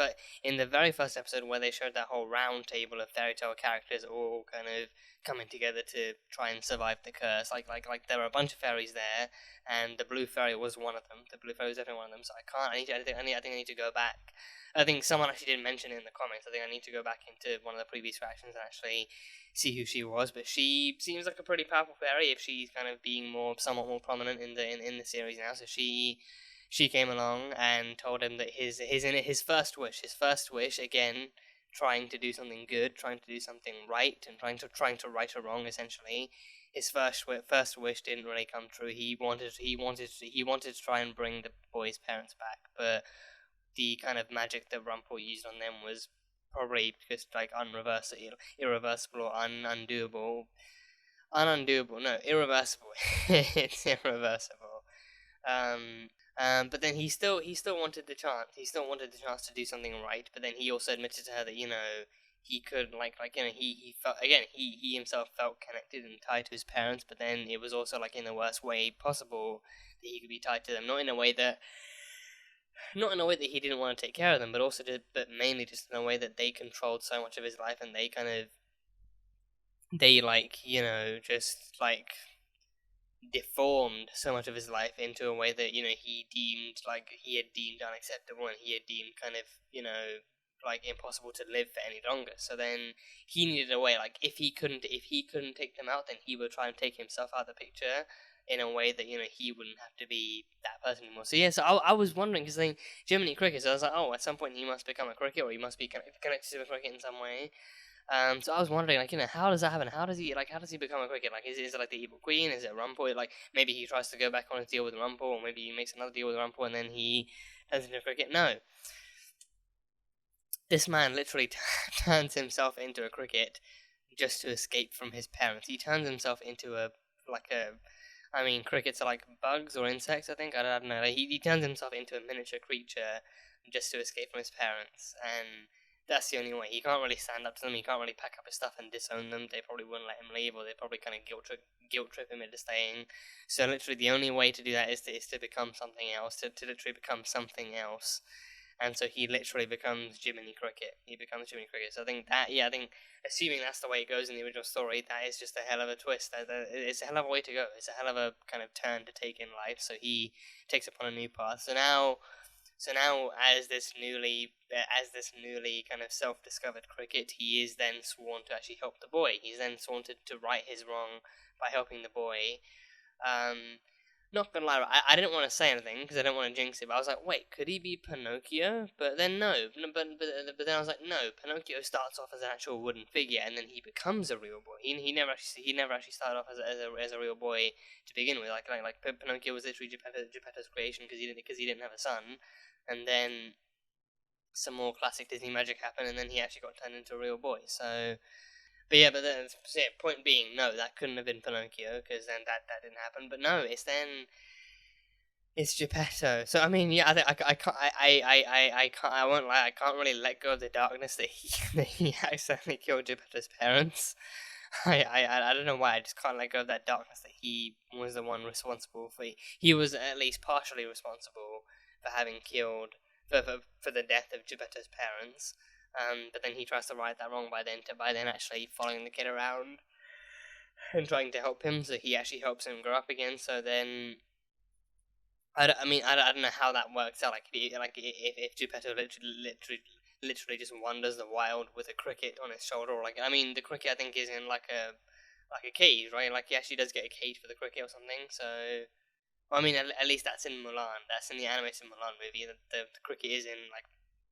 first episode, where they showed that whole round table of fairy tale characters all kind of coming together to try and survive the curse. Like there were a bunch of fairies there, and the blue fairy was one of them. The blue fairy was definitely one of them. So I think I need to go back. I think someone actually did mention it in the comments. I think I need to go back into one of the previous reactions and actually see who she was. But she seems like a pretty powerful fairy if she's kind of being somewhat more prominent in the series now. So she came along and told him that his first wish, again, trying to do something good, trying to do something right, and trying to right a wrong, essentially. His first wish didn't really come true. He wanted to try and bring the boy's parents back, but the kind of magic that Rumpel used on them was probably just like irreversible or undoable. No, irreversible. It's irreversible. But then he still wanted the chance. He still wanted the chance to do something right. But then he also admitted to her that he could he felt, again, he himself felt connected and tied to his parents. But then it was also like in the worst way possible that he could be tied to them. Not in a way that he didn't want to take care of them, but mainly just in a way that they controlled so much of his life, and they just like deformed so much of his life into a way that he had deemed unacceptable, and he had deemed kind of impossible to live for any longer. So then he needed a way, like if he couldn't take them out, then he would try and take himself out of the picture in a way that he wouldn't have to be that person anymore. So yeah, so I was wondering, because Jiminy Cricket, so I was like, oh, at some point he must become a cricket, or he must be connected to a cricket in some way. So I was wondering, how does that happen? How does he become a cricket? Like, is it like the evil queen? Is it Rumpel? Like, maybe he tries to go back on his deal with Rumpel, or maybe he makes another deal with Rumpel, and then he turns into a cricket. No. This man literally turns himself into a cricket just to escape from his parents. He turns himself into crickets are like bugs or insects, I think. I don't know. He turns himself into a miniature creature just to escape from his parents, and that's the only way. He can't really stand up to them. He can't really pack up his stuff and disown them. They probably wouldn't let him leave, or they'd probably kind of guilt trip him into staying. So literally, the only way to do that is to become something else. To literally become something else. and so he literally becomes Jiminy Cricket. So I think assuming that's the way it goes in the original story, that is just a hell of a twist. It's a hell of a way to go. It's a hell of a kind of turn to take in life. So he takes upon a new path. So now, as this newly kind of self-discovered Cricket, he is then sworn to actually help the boy. He's then sworn to right his wrong by helping the boy. Not gonna lie, I didn't want to say anything because I don't want to jinx it. But I was like, wait, could he be Pinocchio? But then no. But then I was like, no. Pinocchio starts off as an actual wooden figure, and then he becomes a real boy. He never actually started off as a real boy to begin with. Like Pinocchio was literally Geppetto's creation because he didn't have a son, and then some more classic Disney magic happened, and then he actually got turned into a real boy. So. But then, point being, no, that couldn't have been Pinocchio, because then that didn't happen. But no, it's Geppetto. So I mean, yeah, I won't lie, I can't really let go of the darkness that he accidentally killed Geppetto's parents. I don't know why, I just can't let go of that darkness that he was the one responsible for. He was at least partially responsible for having killed for the death of Geppetto's parents. But then he tries to right that wrong by then actually following the kid around and trying to help him. So he actually helps him grow up again. So then, I don't know how that works out. If Geppetto literally just wanders the wild with a cricket on his shoulder, or the cricket I think is in like a cage, right? Like he actually does get a cage for the cricket or something. So. At least that's in Mulan. That's in the animated Mulan movie. The cricket is in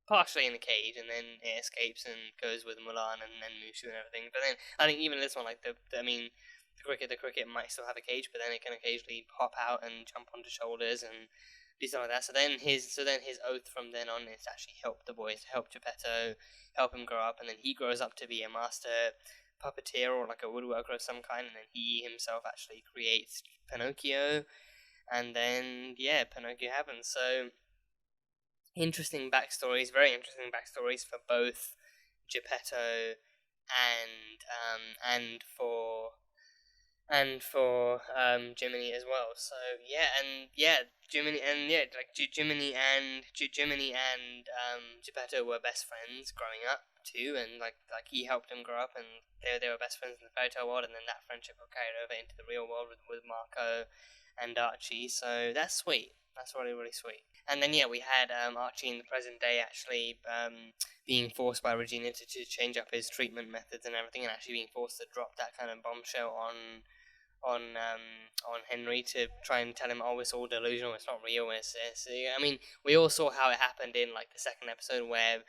partially in the cage, and then it escapes and goes with Mulan and Mushu and everything. But then I think even this one, the cricket might still have a cage, but then it can occasionally hop out and jump onto shoulders and do stuff like that. So then his oath from then on is to actually help the boys, help Geppetto, help him grow up, and then he grows up to be a master puppeteer or like a woodworker of some kind, and then he himself actually creates Pinocchio, and then Pinocchio happens. So. Very interesting backstories for both Geppetto and for Jiminy as well. So Jiminy and Geppetto were best friends growing up too, and like he helped him grow up, and they were best friends in the fairy tale world, and then that friendship got carried over into the real world with Marco and Archie. So that's sweet. That's really, really sweet. And then we had Archie in the present day actually being forced by Regina to change up his treatment methods and everything, and actually being forced to drop that kind of bombshell on Henry to try and tell him, oh, it's all delusional, it's not real. We all saw how it happened in the second episode where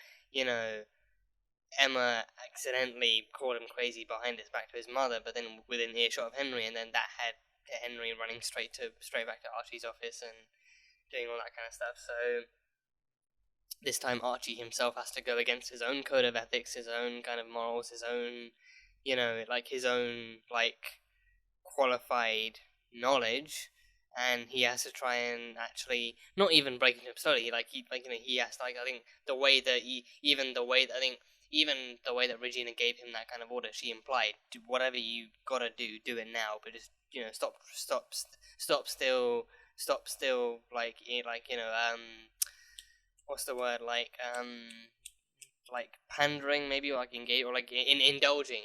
Emma accidentally called him crazy behind his back to his mother, but then within earshot of Henry, and then that had Henry running straight back to Archie's office and doing all that kind of stuff. So this time Archie himself has to go against his own code of ethics, his own kind of morals, his own his own qualified knowledge, and he has to try and actually not even break into him slowly. He has to, I think the way that Regina gave him that kind of order, she implied, do whatever you gotta do it now, but just stop still, what's the word, pandering maybe, or engage, or indulging,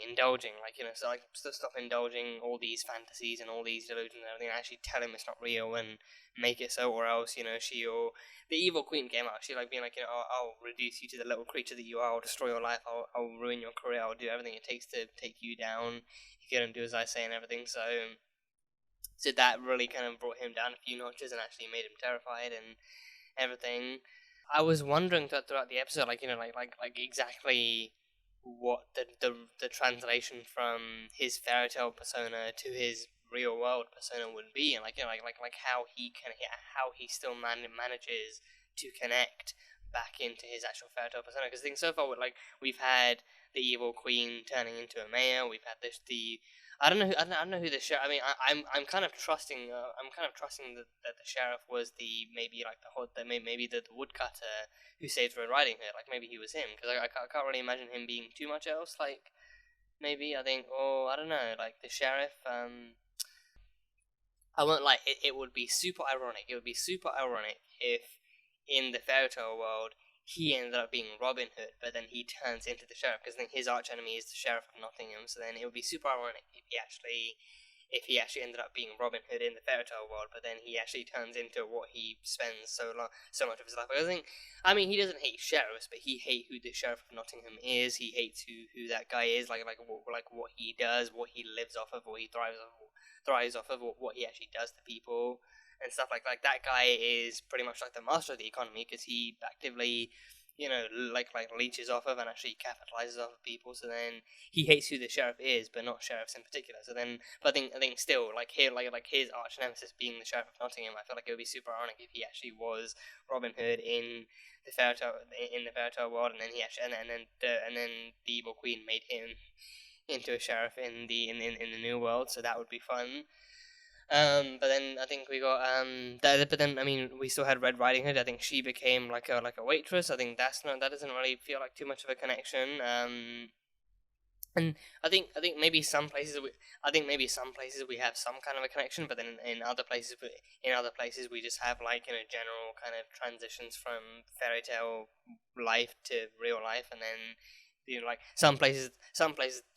so stop indulging all these fantasies and all these delusions and everything, and actually tell him it's not real and make it so, or else the evil queen came out, she being I'll reduce you to the little creature that you are, I'll destroy your life, I'll ruin your career, I'll do everything it takes to take you down if you don't do as I say and everything. So that really kind of brought him down a few notches and actually made him terrified and everything. I was wondering throughout the episode, exactly what the translation from his fairy tale persona to his real world persona would be, and how he still manages to connect back into his actual fairy tale persona. Because I think so far, we've had the evil queen turning into a mayor. We've had I don't know who the sheriff. I'm kind of trusting. That the sheriff was maybe the woodcutter who saved Red Riding Hood. Maybe he was him, because I can't really imagine him being too much else. Maybe I think, I don't know. The sheriff. I won't lie. It would be super ironic. It would be super ironic if in the fairy tale world he ended up being Robin Hood, but then he turns into the sheriff, because I think his arch enemy is the Sheriff of Nottingham. So then it would be super ironic if he actually ended up being Robin Hood in the fairy tale world, but then he actually turns into what he spends so much of his life. I mean, he doesn't hate sheriffs, but he hates who the Sheriff of Nottingham is. He hates who that guy is, like what he does, what he lives off of, what he thrives off of, what he actually does to people and stuff like that. Guy is pretty much like the master of the economy, because he actively, like leeches off of and actually capitalizes off of people. So then he hates who the sheriff is, but not sheriffs in particular. So then, but I think still, like here, like his arch nemesis being the Sheriff of Nottingham, I feel like it would be super ironic if he actually was Robin Hood in the fairy tale world, and then he actually, and then the evil queen made him into a sheriff in the new world. So that would be fun. But then I think we got but then I mean we still had Red Riding Hood. I think she became like a waitress. I think that doesn't really feel like too much of a connection. And I think maybe some places we have some kind of a connection, but then in other places we just have like general kind of transitions from fairy tale life to real life, and then like some places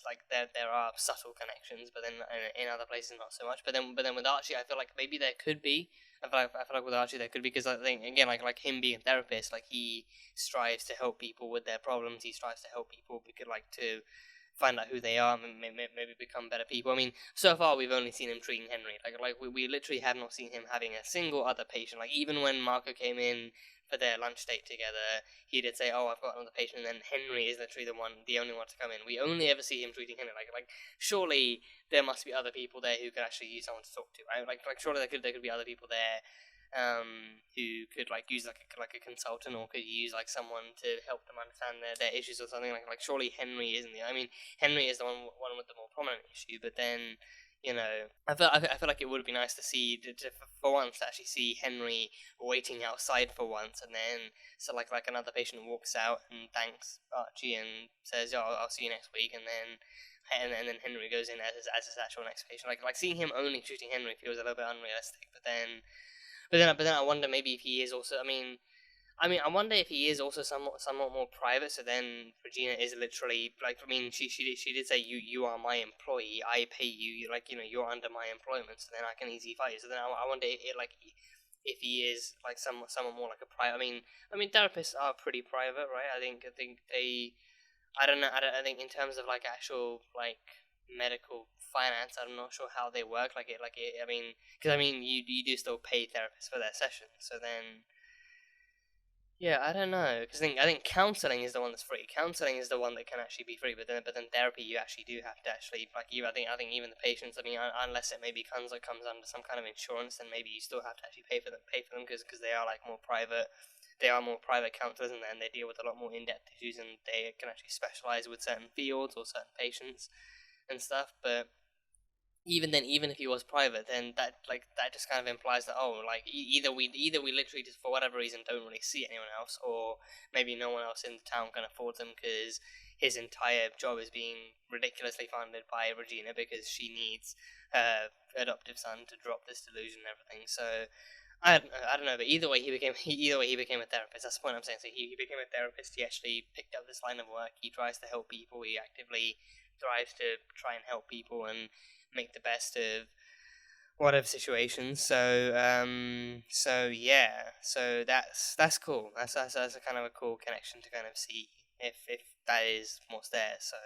like there are subtle connections, but then in other places not so much. But then with Archie, I feel like maybe there could be. I feel like with Archie there could be, because I think again like him being a therapist, like he strives to help people with their problems. He strives to help people because like to find out who they are and maybe become better people. I mean, so far we've only seen him treating Henry. Like we literally have not seen him having a single other patient. Like even when Marco came in for their lunch date together, he did say, "Oh, I've got another patient," and then Henry is literally the only one to come in. We only ever see him treating Henry. Like surely there must be other people there who could actually use someone to talk to, right? Like surely there could be other people there who could like use like a consultant, or could use like someone to help them understand their issues or something. Like surely Henry isn't the. I mean, Henry is the one with the more prominent issue, but then. I feel like it would be nice to see, for once, to actually see Henry waiting outside for once, and then so like another patient walks out and thanks Archie and says, "Oh, I'll see you next week," and then Henry goes in as his actual next patient. Like seeing him only treating Henry feels a little bit unrealistic. But then I wonder maybe if he is also. I wonder if he is also somewhat more private. So then Regina is literally like, I mean, she did say you are my employee. I pay you. Like you're under my employment. So then I can easily fight you. So then I wonder if he is like somewhat more like a private. I mean therapists are pretty private, right? I think they. I don't know. I think in terms of like actual like medical finance, I'm not sure how they work. I mean, because you do still pay therapists for their sessions. So then. Yeah, I don't know, because I think counseling is the one that's free. Counseling is the one that can actually be free, but then therapy you actually do have to actually I think even the patients. I mean, unless it maybe comes under some kind of insurance, then maybe you still have to actually pay for them because they are like more private. They are more private counselors, and they deal with a lot more in-depth issues, and they can actually specialize with certain fields or certain patients and stuff. But even then, even if he was private, then that just kind of implies that either we literally just for whatever reason don't really see anyone else, or maybe no one else in the town can afford them because his entire job is being ridiculously funded by Regina because she needs her adoptive son to drop this delusion and everything. So I don't know, but either way he became a therapist. That's the point I'm saying. So he became a therapist. He actually picked up this line of work. He tries to help people. He actively tries to try and help people and make the best of whatever situations. So yeah, so that's cool. That's a kind of a cool connection to kind of see if that is what's there. So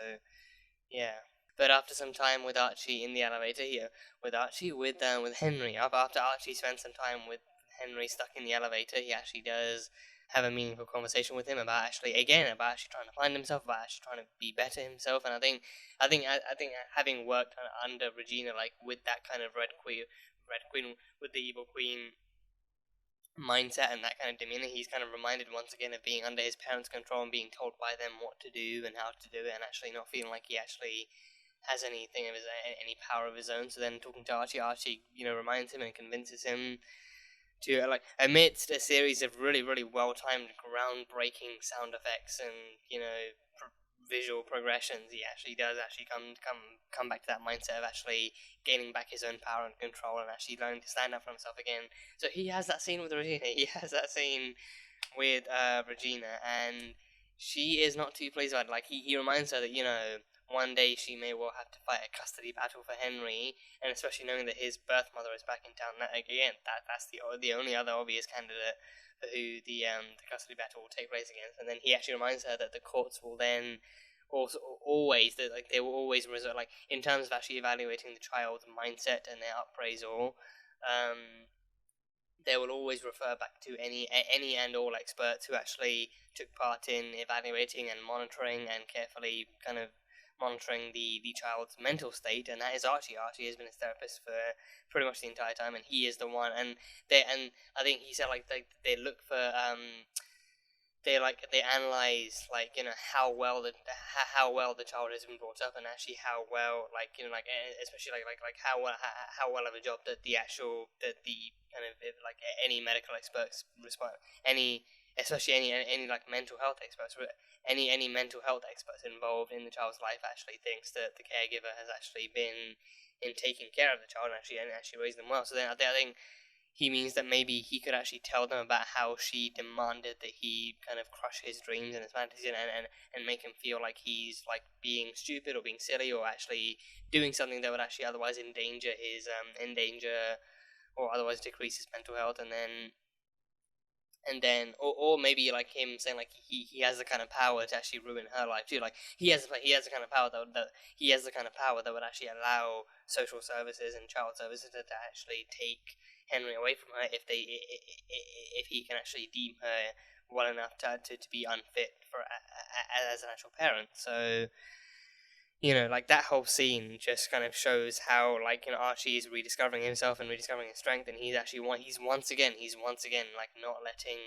yeah. But after some time with Archie in the elevator here, with Henry, after Archie spends some time with Henry stuck in the elevator, he actually does have a meaningful conversation with him about actually trying to find himself, about actually trying to be better himself. And I think having worked under Regina, like with that kind of Red Queen with the evil queen mindset and that kind of demeanor, he's kind of reminded once again of being under his parents' control and being told by them what to do and how to do it, and actually not feeling like he actually has anything of any power of his own. So then talking to Archie reminds him and convinces him to amidst a series of really, really well-timed, groundbreaking sound effects and visual progressions, he actually does come back to that mindset of actually gaining back his own power and control and actually learning to stand up for himself again. So he has that scene with Regina. He has that scene with Regina, and she is not too pleased about it. Like, he reminds her that, you know, one day she may well have to fight a custody battle for Henry, and especially knowing that his birth mother is back in town. That, again, that's the only other obvious candidate for who the custody battle will take place against. And then he actually reminds her that the courts will then also always, that like they will always resort, like in terms of actually evaluating the child's mindset and their appraisal, they will always refer back to any and all experts who actually took part in evaluating and monitoring and carefully kind of monitoring the child's mental state, and that is Archie. Archie has been his therapist for pretty much the entire time, and he is the one. And I think he said like they look for they analyze like, you know, how well the child has been brought up, and actually how well, like, you know, like especially like how well of a job that the kind of like any medical experts respond, especially any like mental health experts, any mental health experts involved in the child's life actually thinks that the caregiver has actually been in taking care of the child and actually raised them well. So then I think he means that maybe he could actually tell them about how she demanded that he kind of crush his dreams and his fantasies, and make him feel like he's like being stupid or being silly or actually doing something that would actually otherwise endanger or otherwise decrease his mental health. And then or maybe like him saying like he has the kind of power to actually ruin her life too. Like he has the kind of power that would actually allow social services and child services to actually take Henry away from her if he can actually deem her well enough to be unfit for as an actual parent. So, you know, like that whole scene just kind of shows how, like, you know, Archie is rediscovering himself and rediscovering his strength, and he's once again like not letting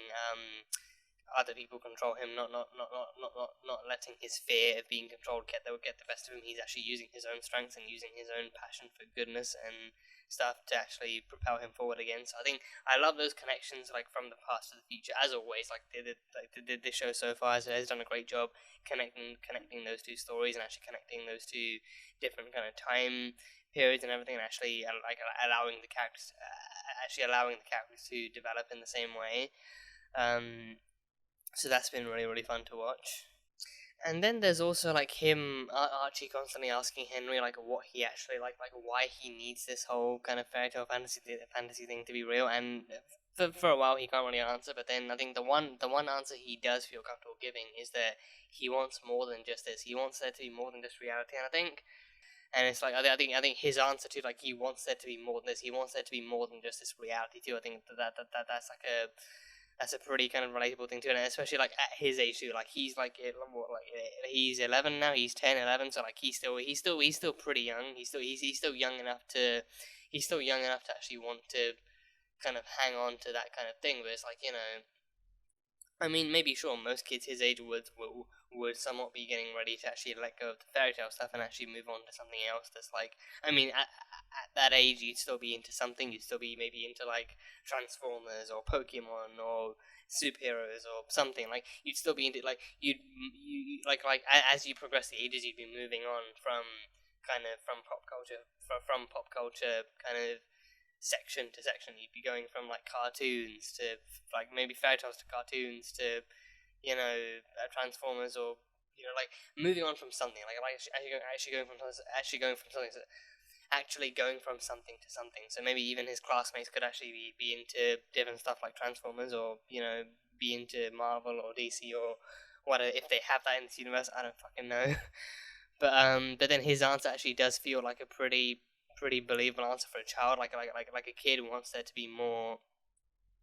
other people control him, not letting his fear of being controlled get the best of him. He's actually using his own strengths and using his own passion for goodness and stuff to actually propel him forward again. So I think I love those connections, like from the past to the future. As always, like this show so far has done a great job connecting those two stories and actually connecting those two different kind of time periods and everything, and actually like allowing the characters to develop in the same way. So that's been really, really fun to watch. And then there's also like him, Archie, constantly asking Henry like what he actually like why he needs this whole kind of fairy tale fantasy thing to be real. And for a while he can't really answer, but then I think the one answer he does feel comfortable giving is that he wants more than just this. He wants there to be more than just reality. And I think it's like I think his answer to like he wants there to be more than this. He wants there to be more than just this reality too. I think that's a pretty kind of relatable thing too, and especially like at his age too. Like he's like he's 11 now. He's 10, 11. So like he's still pretty young. He's still young enough to actually want to kind of hang on to that kind of thing. But it's like, you know, I mean, maybe sure most kids his age would somewhat be getting ready to actually let go of the fairy tale stuff and actually move on to something else that's like, I mean, at that age you'd still be into something. You'd still be maybe into like Transformers or Pokemon or superheroes or something. Like you'd still be into like you like as you progress the ages, you'd be moving on from pop culture kind of section to section. You'd be going from like cartoons to like maybe fairy tales to cartoons to, you know, Transformers, or, you know, like moving on from something actually going from something to something. So maybe even his classmates could actually be into different stuff like Transformers, or, you know, be into Marvel or DC or whatever, if they have that in this universe. I don't fucking know. But then his answer actually does feel like a pretty believable answer for a child, like a kid who wants there to be more,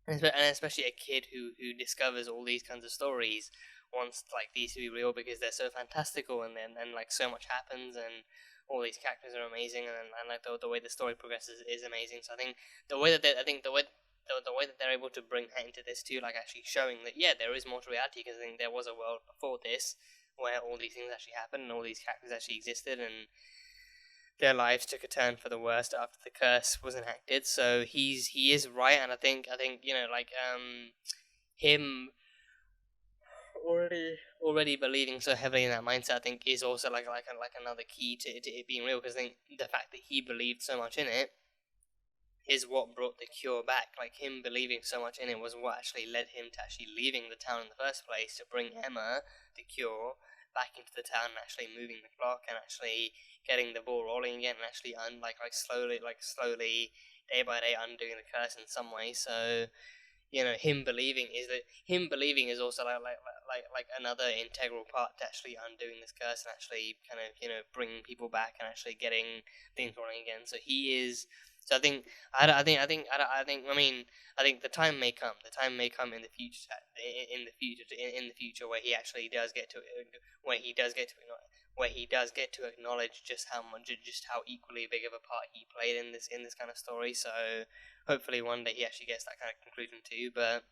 and especially a kid who discovers all these kinds of stories wants like these to be real because they're so fantastical, and like so much happens, and all these characters are amazing, and like the way the story progresses is amazing. So I think the way that they're able to bring that into this too, like actually showing that yeah, there is more to reality, because I think there was a world before this where all these things actually happened and all these characters actually existed, and their lives took a turn for the worst after the curse was enacted. So he is right, and I think you know, like him already believing so heavily in that mindset, I think is also like another key to it being real, because I think the fact that he believed so much in it is what brought the cure back. Like, him believing so much in it was what actually led him to actually leaving the town in the first place to bring Emma, the cure, back into the town and actually moving the clock and actually getting the ball rolling again and actually slowly, day by day, undoing the curse in some way. So, you know, him believing is also like another integral part to actually undoing this curse and actually kind of, you know, bringing people back and actually getting things rolling again. So he is. So I think the time may come. The time may come in the future. In the future, where he actually does get to, where he does get to acknowledge just how equally big of a part he played in this kind of story. So hopefully one day he actually gets that kind of conclusion too. But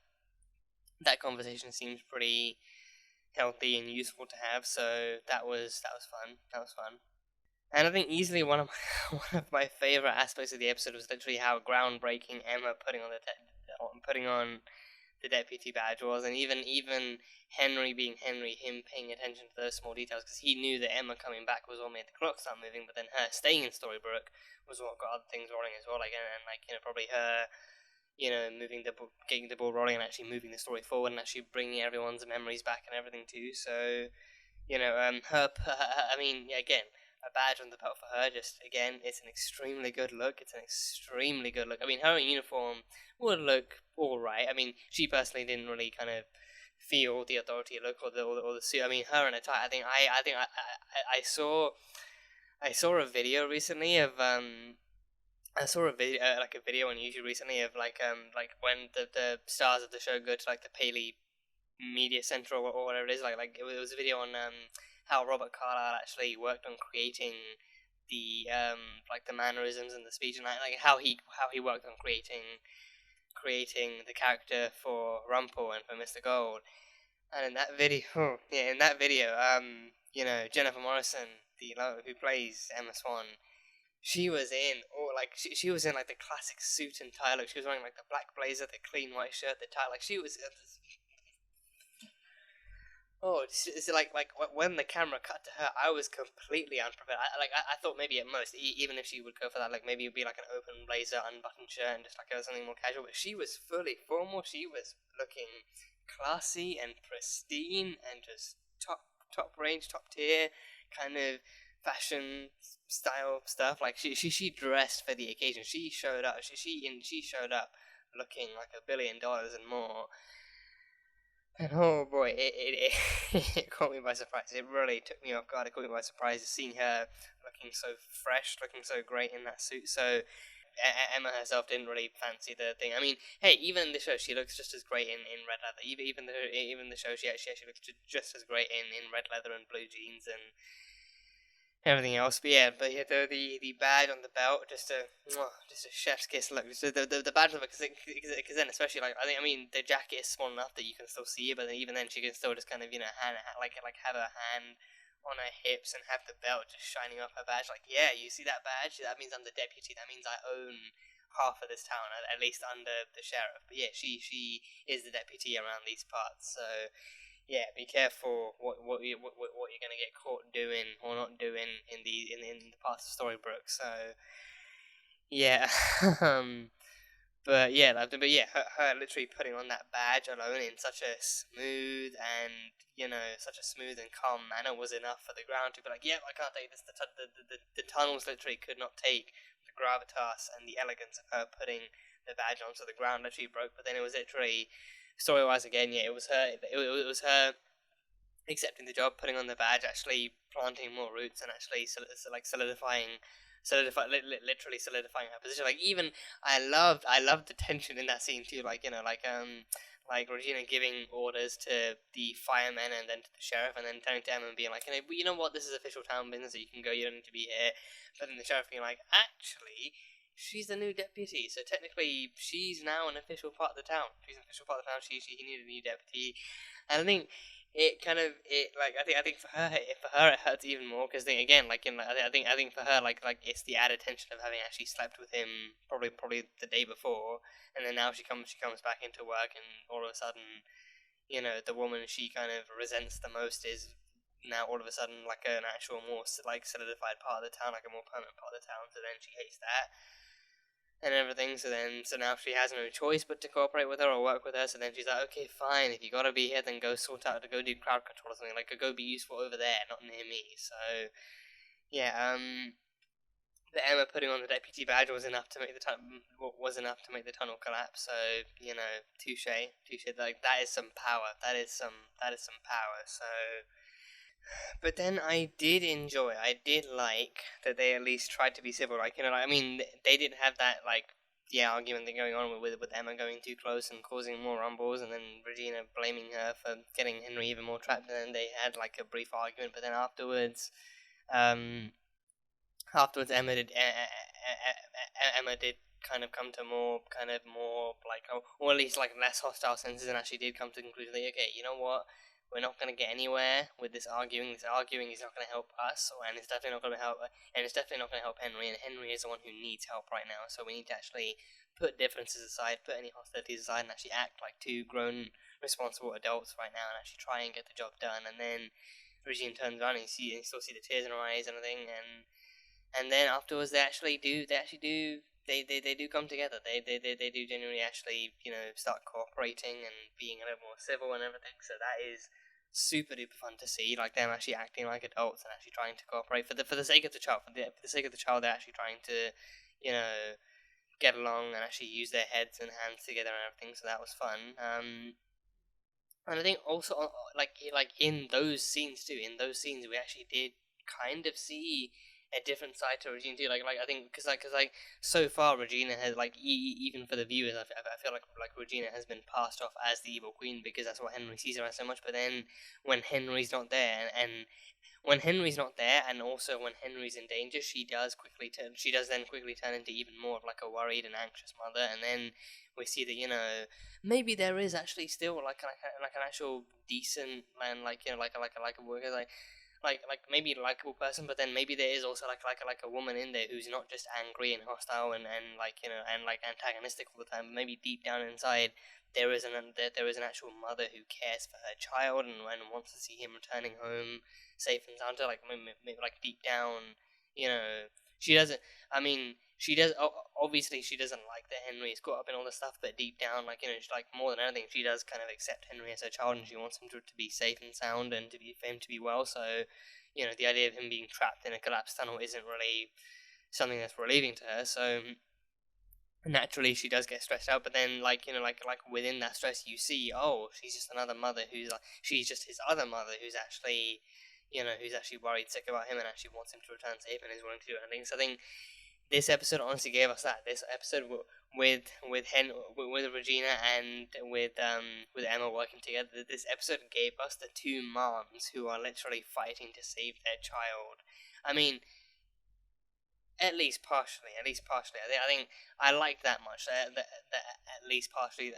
that conversation seems pretty healthy and useful to have. So that was fun. That was fun. And I think easily one of my favorite aspects of the episode was literally how groundbreaking Emma putting on the deputy badge was, and even Henry being Henry, him paying attention to those small details, because he knew that Emma coming back was what made the clock start moving, but then her staying in Storybrooke was what got other things rolling as well, like, and like, you know, probably her, you know, getting the ball rolling and actually moving the story forward and actually bringing everyone's memories back and everything too. So, you know, I mean, yeah, again, a badge on the belt for her, just, again, it's an extremely good look. I mean, her uniform would look alright. I mean, she personally didn't really kind of feel the authority look or the suit. I mean, her in a tie, I saw a video recently of, I saw a video, a video on YouTube recently of, like when the stars of the show go to, like, the Paley Media Center or whatever it is, like it was a video on, how Robert Carlyle actually worked on creating the the mannerisms and the speech, and like how he worked on creating the character for Rumpel and for Mr. Gold. And in that video, you know, Jennifer Morrison, who plays Emma Swan, she was in she was in like the classic suit and tie look. She was wearing like the black blazer, the clean white shirt, the tie. Like, she was. It's like when the camera cut to her, I was completely unprepared. I thought maybe at most, even if she would go for that, like maybe it would be like an open blazer, unbuttoned shirt, and just like something more casual. But she was fully formal. She was looking classy and pristine and just top range, top tier kind of fashion style stuff. Like, she dressed for the occasion. She showed up. She showed up looking like $1 billion and more. And oh boy, it caught me by surprise. It really took me off guard. It caught me by surprise seeing her looking so fresh, looking so great in that suit. So Emma herself didn't really fancy the thing. I mean, hey, even in the show, she looks just as great in red leather. Even the show, she actually looks just as great in red leather and blue jeans and everything else. But yeah, the badge on the belt, just a chef's kiss look. Just the badge on the belt, because then especially, like, I mean the jacket is small enough that you can still see it, but then even then she can still just kind of, you know, have her hand on her hips and have the belt just shining off her badge. Like, yeah, you see that badge? That means I'm the deputy. That means I own half of this town, at least under the sheriff. But yeah, she is the deputy around these parts. So yeah, be careful what you're gonna get caught doing or not doing in the parts of Storybrooke. So yeah, but yeah, her literally putting on that badge alone in such a smooth and, you know, such a smooth and calm manner was enough for the ground to be like, yeah, I can't take this. The tunnels literally could not take the gravitas and the elegance of her putting the badge on, so the ground literally broke. But then it was literally, story-wise again, yeah, it was her. It was her accepting the job, putting on the badge, actually planting more roots, and actually literally solidifying her position. Like, even I loved the tension in that scene too. Like, you know, like Regina giving orders to the firemen and then to the sheriff, and then turning to Emma and being like, you know what, this is official town business, so you can go, you don't need to be here. But then the sheriff being like, actually, she's the new deputy, so technically she's now an official part of the town. She's an official part of the town. She needed a new deputy, and I think it kind of I think for her it hurts even more, because again, like, I think for her, like it's the added tension of having actually slept with him probably the day before, and then now she comes back into work, and all of a sudden, you know, the woman she kind of resents the most is now all of a sudden like an actual more like solidified part of the town, like a more permanent part of the town. So then she hates that. and everything. So now she has no choice but to cooperate with her or work with her. So then she's like, okay, fine. If you gotta be here, then go sort out to go do crowd control or something. Like, go be useful over there, not near me. So yeah, the Emma putting on the deputy badge was enough to make the tunnel collapse. So touche. Like, that is some power. That is some power. So. But then I did like that they at least tried to be civil. Like, I mean, they didn't have that, like, argument thing going on with Emma going too close and causing more rumbles, and then Regina blaming her for getting Henry even more trapped, and then they had, like, a brief argument, but then afterwards, Emma did kind of come to more, like, or at least, like, less hostile senses, and actually did come to the conclusion that, okay, you know what? We're not going to get anywhere with this arguing. This arguing is not going to help us, and it's definitely not going to help. And it's definitely not going to help Henry. And Henry is the one who needs help right now. So we need to actually put differences aside, put any hostilities aside, and actually act like two grown, responsible adults right now, and actually try and get the job done. And then Regine turns around and you still see the tears in her eyes and everything. And then afterwards, they do come together. They do genuinely actually, start cooperating and being a little more civil and everything. So that is super duper fun to see, like, them actually acting like adults and actually trying to cooperate for the sake of the child. For the sake of the child, they're actually trying to, get along and actually use their heads and hands together and everything. So that was fun. And I think also, like in those scenes too, we actually did kind of see a different side to Regina too. Like I think because so far Regina has, like, even for the viewers, I feel like Regina has been passed off as the evil queen because that's what Henry sees her as so much. But then when Henry's not there, and also when Henry's in danger, she does then quickly turn into even more of, like, a worried and anxious mother. And then we see that maybe there is actually still like an actual decent and, like, like a worker, like maybe a likable person, but then maybe there is also like a woman in there who's not just angry and hostile and like and like antagonistic all the time. But maybe deep down inside there is an actual mother who cares for her child and wants to see him returning home safe and sound. Like maybe like deep down, she doesn't. I mean, she does. Obviously, she doesn't like that Henry is caught up in all this stuff. But deep down, like, she, like, more than anything, she does kind of accept Henry as her child, and she wants him to be safe and sound, and for him to be well. So, the idea of him being trapped in a collapsed tunnel isn't really something that's relieving to her. So naturally, she does get stressed out. But then, like, like within that stress, you see, oh, she's just another mother who's like, she's just his other mother who's actually, who's actually worried sick about him and actually wants him to return safe and is willing to do anything. So I think this episode honestly gave us that. This episode with Regina and with Emma working together, this episode gave us the two moms who are literally fighting to save their child. I mean, at least partially. I think I liked that much. That at least partially.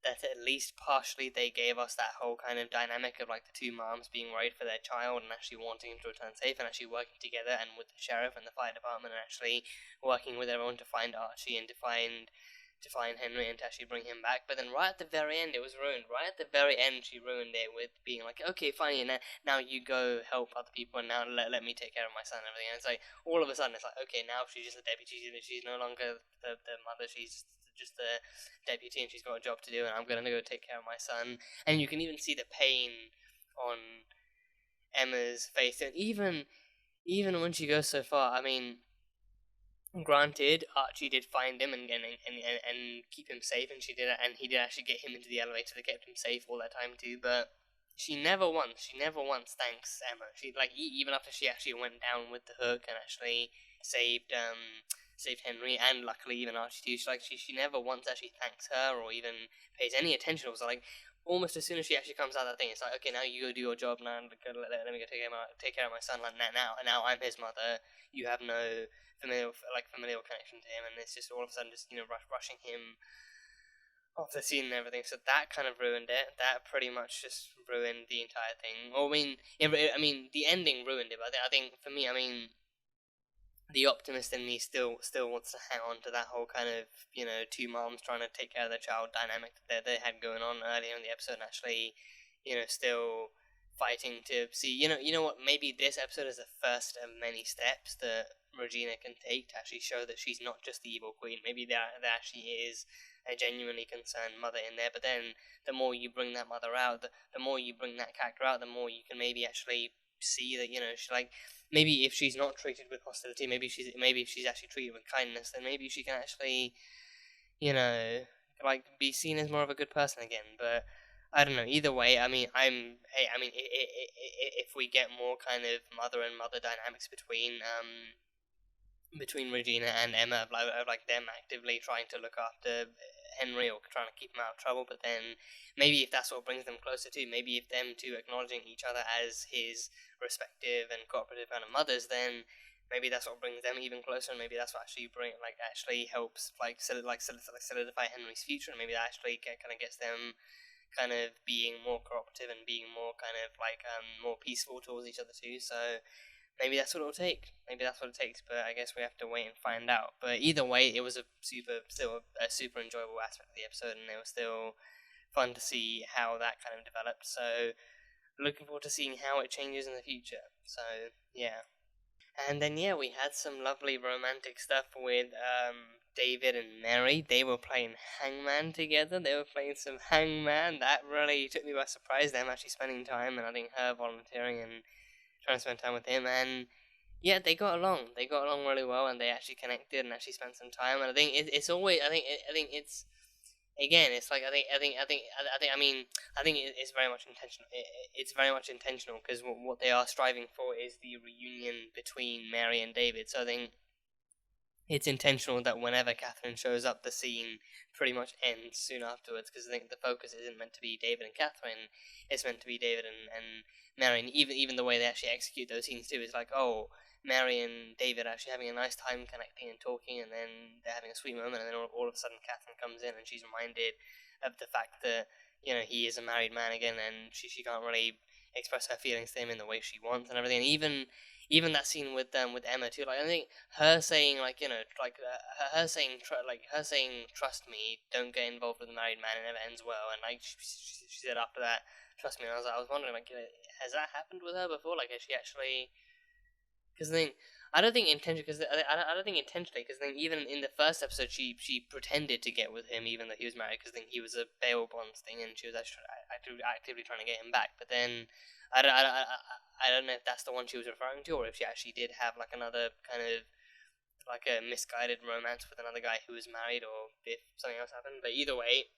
That at least partially they gave us that whole kind of dynamic of, like, the two moms being worried for their child and actually wanting him to return safe and actually working together, and with the sheriff and the fire department and actually working with everyone to find Archie and to find Henry and to actually bring him back. But then right at the very end it was ruined. Right at the very end she ruined it with being like, okay, fine, now you go help other people and now let me take care of my son and everything. And it's like, all of a sudden it's like, okay, now she's just a deputy, she's no longer the mother, she's just a deputy and she's got a job to do, and I'm gonna go take care of my son. And you can even see the pain on Emma's face, and even when she goes so far, I mean, granted, Archie did find him and keep him safe, and he did actually get him into the elevator that kept him safe all that time too. But she never once thanks Emma. She, like, even after she actually went down with the hook and actually saved Henry, and luckily even Archie too. She never once actually thanks her or even pays any attention. It was like, almost as soon as she actually comes out of that thing, it's like, okay, now you go do your job, now let me go take care of my son. Like, now I'm his mother. You have no familial connection to him, and it's just all of a sudden just rushing him off the scene and everything. So that kind of ruined it. That pretty much just ruined the entire thing. Well, I mean, the ending ruined it, but I think for me, I mean, the optimist in me still wants to hang on to that whole kind of, two moms trying to take care of their child dynamic that they had going on earlier in the episode, and actually, still fighting to see, you know what, maybe this episode is the first of many steps that Regina can take to actually show that she's not just the evil queen. Maybe there actually is a genuinely concerned mother in there, but then the more you bring that mother out, the more you bring that character out, the more you can maybe actually see that, she, like, maybe if she's not treated with hostility, maybe if she's actually treated with kindness, then maybe she can actually, like, be seen as more of a good person again. But I don't know. Either way, I mean, if we get more kind of mother and mother dynamics between Regina and Emma, of like them actively trying to look after Henry or trying to keep him out of trouble, but then maybe if that's what brings them closer to, maybe if them two acknowledging each other as his respective and cooperative kind of mothers, then maybe that's what brings them even closer, and maybe that's what actually helps solidify Henry's future, and maybe that actually kind of gets them kind of being more cooperative and being more kind of like more peaceful towards each other too. So maybe that's what it'll take. Maybe that's what it takes, but I guess we have to wait and find out. But either way, it was still a super enjoyable aspect of the episode, and it was still fun to see how that kind of developed. So looking forward to seeing how it changes in the future. So yeah. And then yeah, we had some lovely romantic stuff with David and Mary. They were playing Hangman together. They were playing some Hangman. That really took me by surprise, them actually spending time, and I think her volunteering and trying to spend time with him. And yeah, they got along. They got along really well, and they actually connected and actually spent some time. And I think it's always. I think it's. Again, it's like I think it's very much intentional. It's very much intentional because what they are striving for is the reunion between Mary and David. So I think it's intentional that whenever Catherine shows up, the scene pretty much ends soon afterwards, because I think the focus isn't meant to be David and Catherine. It's meant to be David and Mary. And even the way they actually execute those scenes too is like, oh, Mary and David are actually having a nice time connecting and talking, and then they're having a sweet moment, and then all of a sudden Catherine comes in and she's reminded of the fact that he is a married man again, and she can't really express her feelings to him in the way she wants and everything. And even that scene with Emma too, like I think her saying her saying trust me, don't get involved with a married man, it never ends well. And like she said after that, trust me. And I was wondering, like, has that happened with her before? Like, has she actually? Because I don't think intentionally. Because I don't think intentionally. Because then even in the first episode, she pretended to get with him, even though he was married. Because then he was a bail bonds thing, and she was actually actively trying to get him back. But then I don't know if that's the one she was referring to, or if she actually did have like another kind of like a misguided romance with another guy who was married, or if something else happened. But either way,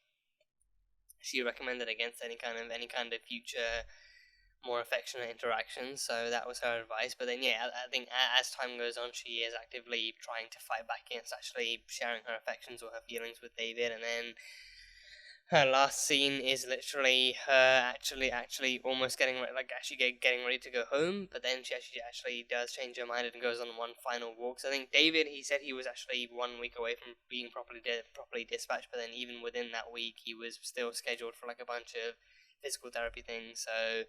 she recommended against any kind of future more affectionate interactions, so that was her advice. But then yeah, I think as time goes on, she is actively trying to fight back against actually sharing her affections or her feelings with David. And then her last scene is literally her actually almost getting ready to go home, but then she actually does change her mind and goes on one final walk. So I think David, he said he was actually 1 week away from being properly dispatched, but then even within that week he was still scheduled for like a bunch of physical therapy things. So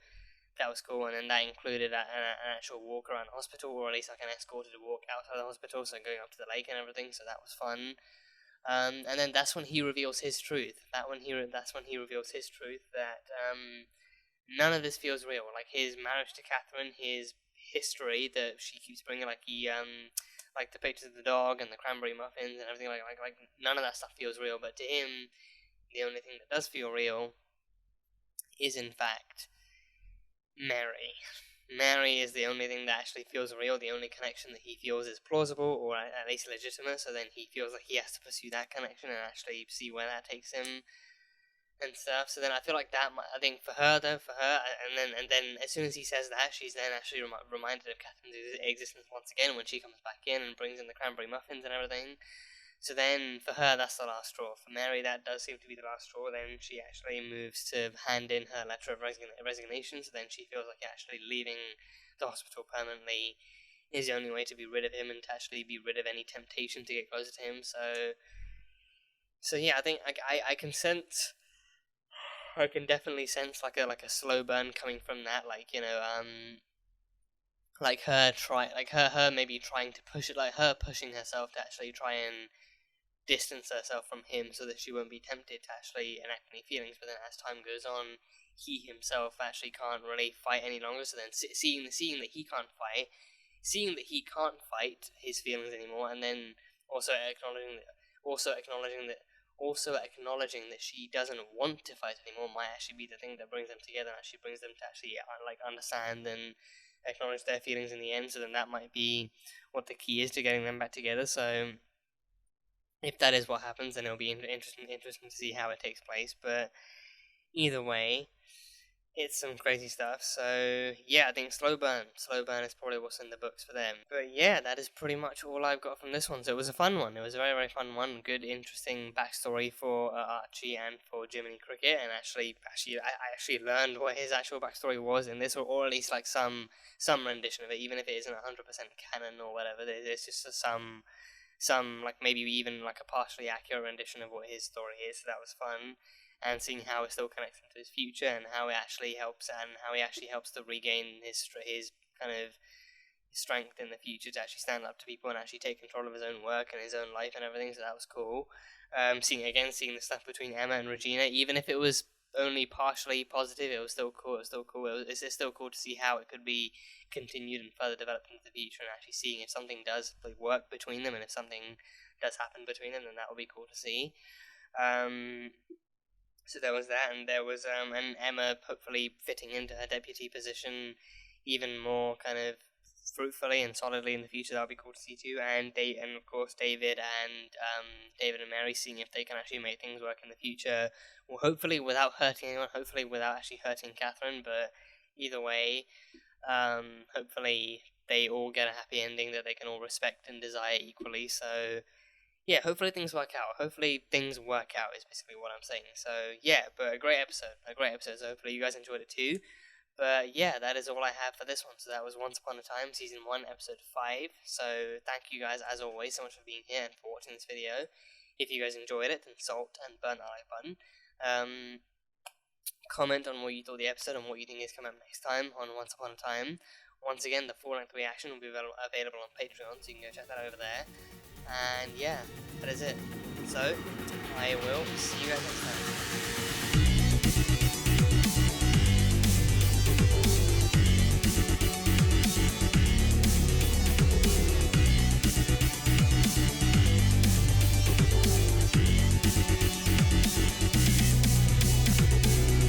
that was cool, and then that included an actual walk around the hospital, or at least like an escorted walk outside the hospital, so going up to the lake and everything, so that was fun. And then that's when he reveals his truth. That's when he reveals his truth, that none of this feels real. Like his marriage to Catherine, his history that she keeps bringing, like like the pictures of the dog and the cranberry muffins and everything, like none of that stuff feels real. But to him, the only thing that does feel real is in fact Mary. Mary is the only thing that actually feels real, the only connection that he feels is plausible, or at least legitimate, so then he feels like he has to pursue that connection and actually see where that takes him and stuff. So then I feel like that, I think for her, and then as soon as he says that, she's then actually reminded of Catherine's existence once again when she comes back in and brings in the cranberry muffins and everything. So then, for her, that's the last straw. For Mary, that does seem to be the last straw. Then she actually moves to hand in her letter of resignation. So then she feels like actually leaving the hospital permanently is the only way to be rid of him and to actually be rid of any temptation to get closer to him. So yeah, I think I can sense, I can definitely sense like a slow burn coming from that. Like like her maybe trying to push it, like her pushing herself to actually try and distance herself from him so that she won't be tempted to actually enact any feelings. But then as time goes on, he himself actually can't really fight any longer. So then seeing that he can't fight, his feelings anymore, and then also acknowledging that she doesn't want to fight anymore might actually be the thing that brings them together, and actually brings them to actually like understand and acknowledge their feelings in the end. So then that might be what the key is to getting them back together. So if that is what happens, then it'll be interesting to see how it takes place. But either way, it's some crazy stuff. So yeah, I think slow burn is probably what's in the books for them. But yeah, that is pretty much all I've got from this one. So it was a fun one. It was a very, very fun one. Good, interesting backstory for Archie and for Jiminy Cricket. And I actually learned what his actual backstory was in this, or at least like some rendition of it, even if it isn't 100% canon or whatever. There's just some like maybe even like a partially accurate rendition of what his story is. So that was fun. And seeing how it still connects into his future, and how it actually helps, to regain his kind of strength in the future to actually stand up to people and actually take control of his own work and his own life and everything. So that was cool. Seeing the stuff between Emma and Regina, even if it was only partially positive, it was still cool. It's still cool to see how it could be continued and further developed into the future, and actually seeing if something does like work between them, and if something does happen between them, then that would be cool to see. So there was that, and there was and Emma hopefully fitting into her deputy position even more kind of fruitfully and solidly in the future. That would be cool to see too. And of course David and Mary, seeing if they can actually make things work in the future. Well, hopefully without hurting anyone, hopefully without actually hurting Catherine. But either way, hopefully they all get a happy ending that they can all respect and desire equally. So yeah, hopefully things work out. Is basically what I'm saying. So yeah, but a great episode. So hopefully you guys enjoyed it too. But yeah, that is all I have for this one. So that was Once Upon a Time, Season 1, Episode 5. So thank you guys, as always, so much for being here and for watching this video. If you guys enjoyed it, then salt and burn the like button. Comment on what you thought of the episode and what you think is coming up next time on Once Upon a Time. Once again, the full-length reaction will be available on Patreon, so you can go check that over there. And yeah, that is it. So, I will see you guys next time.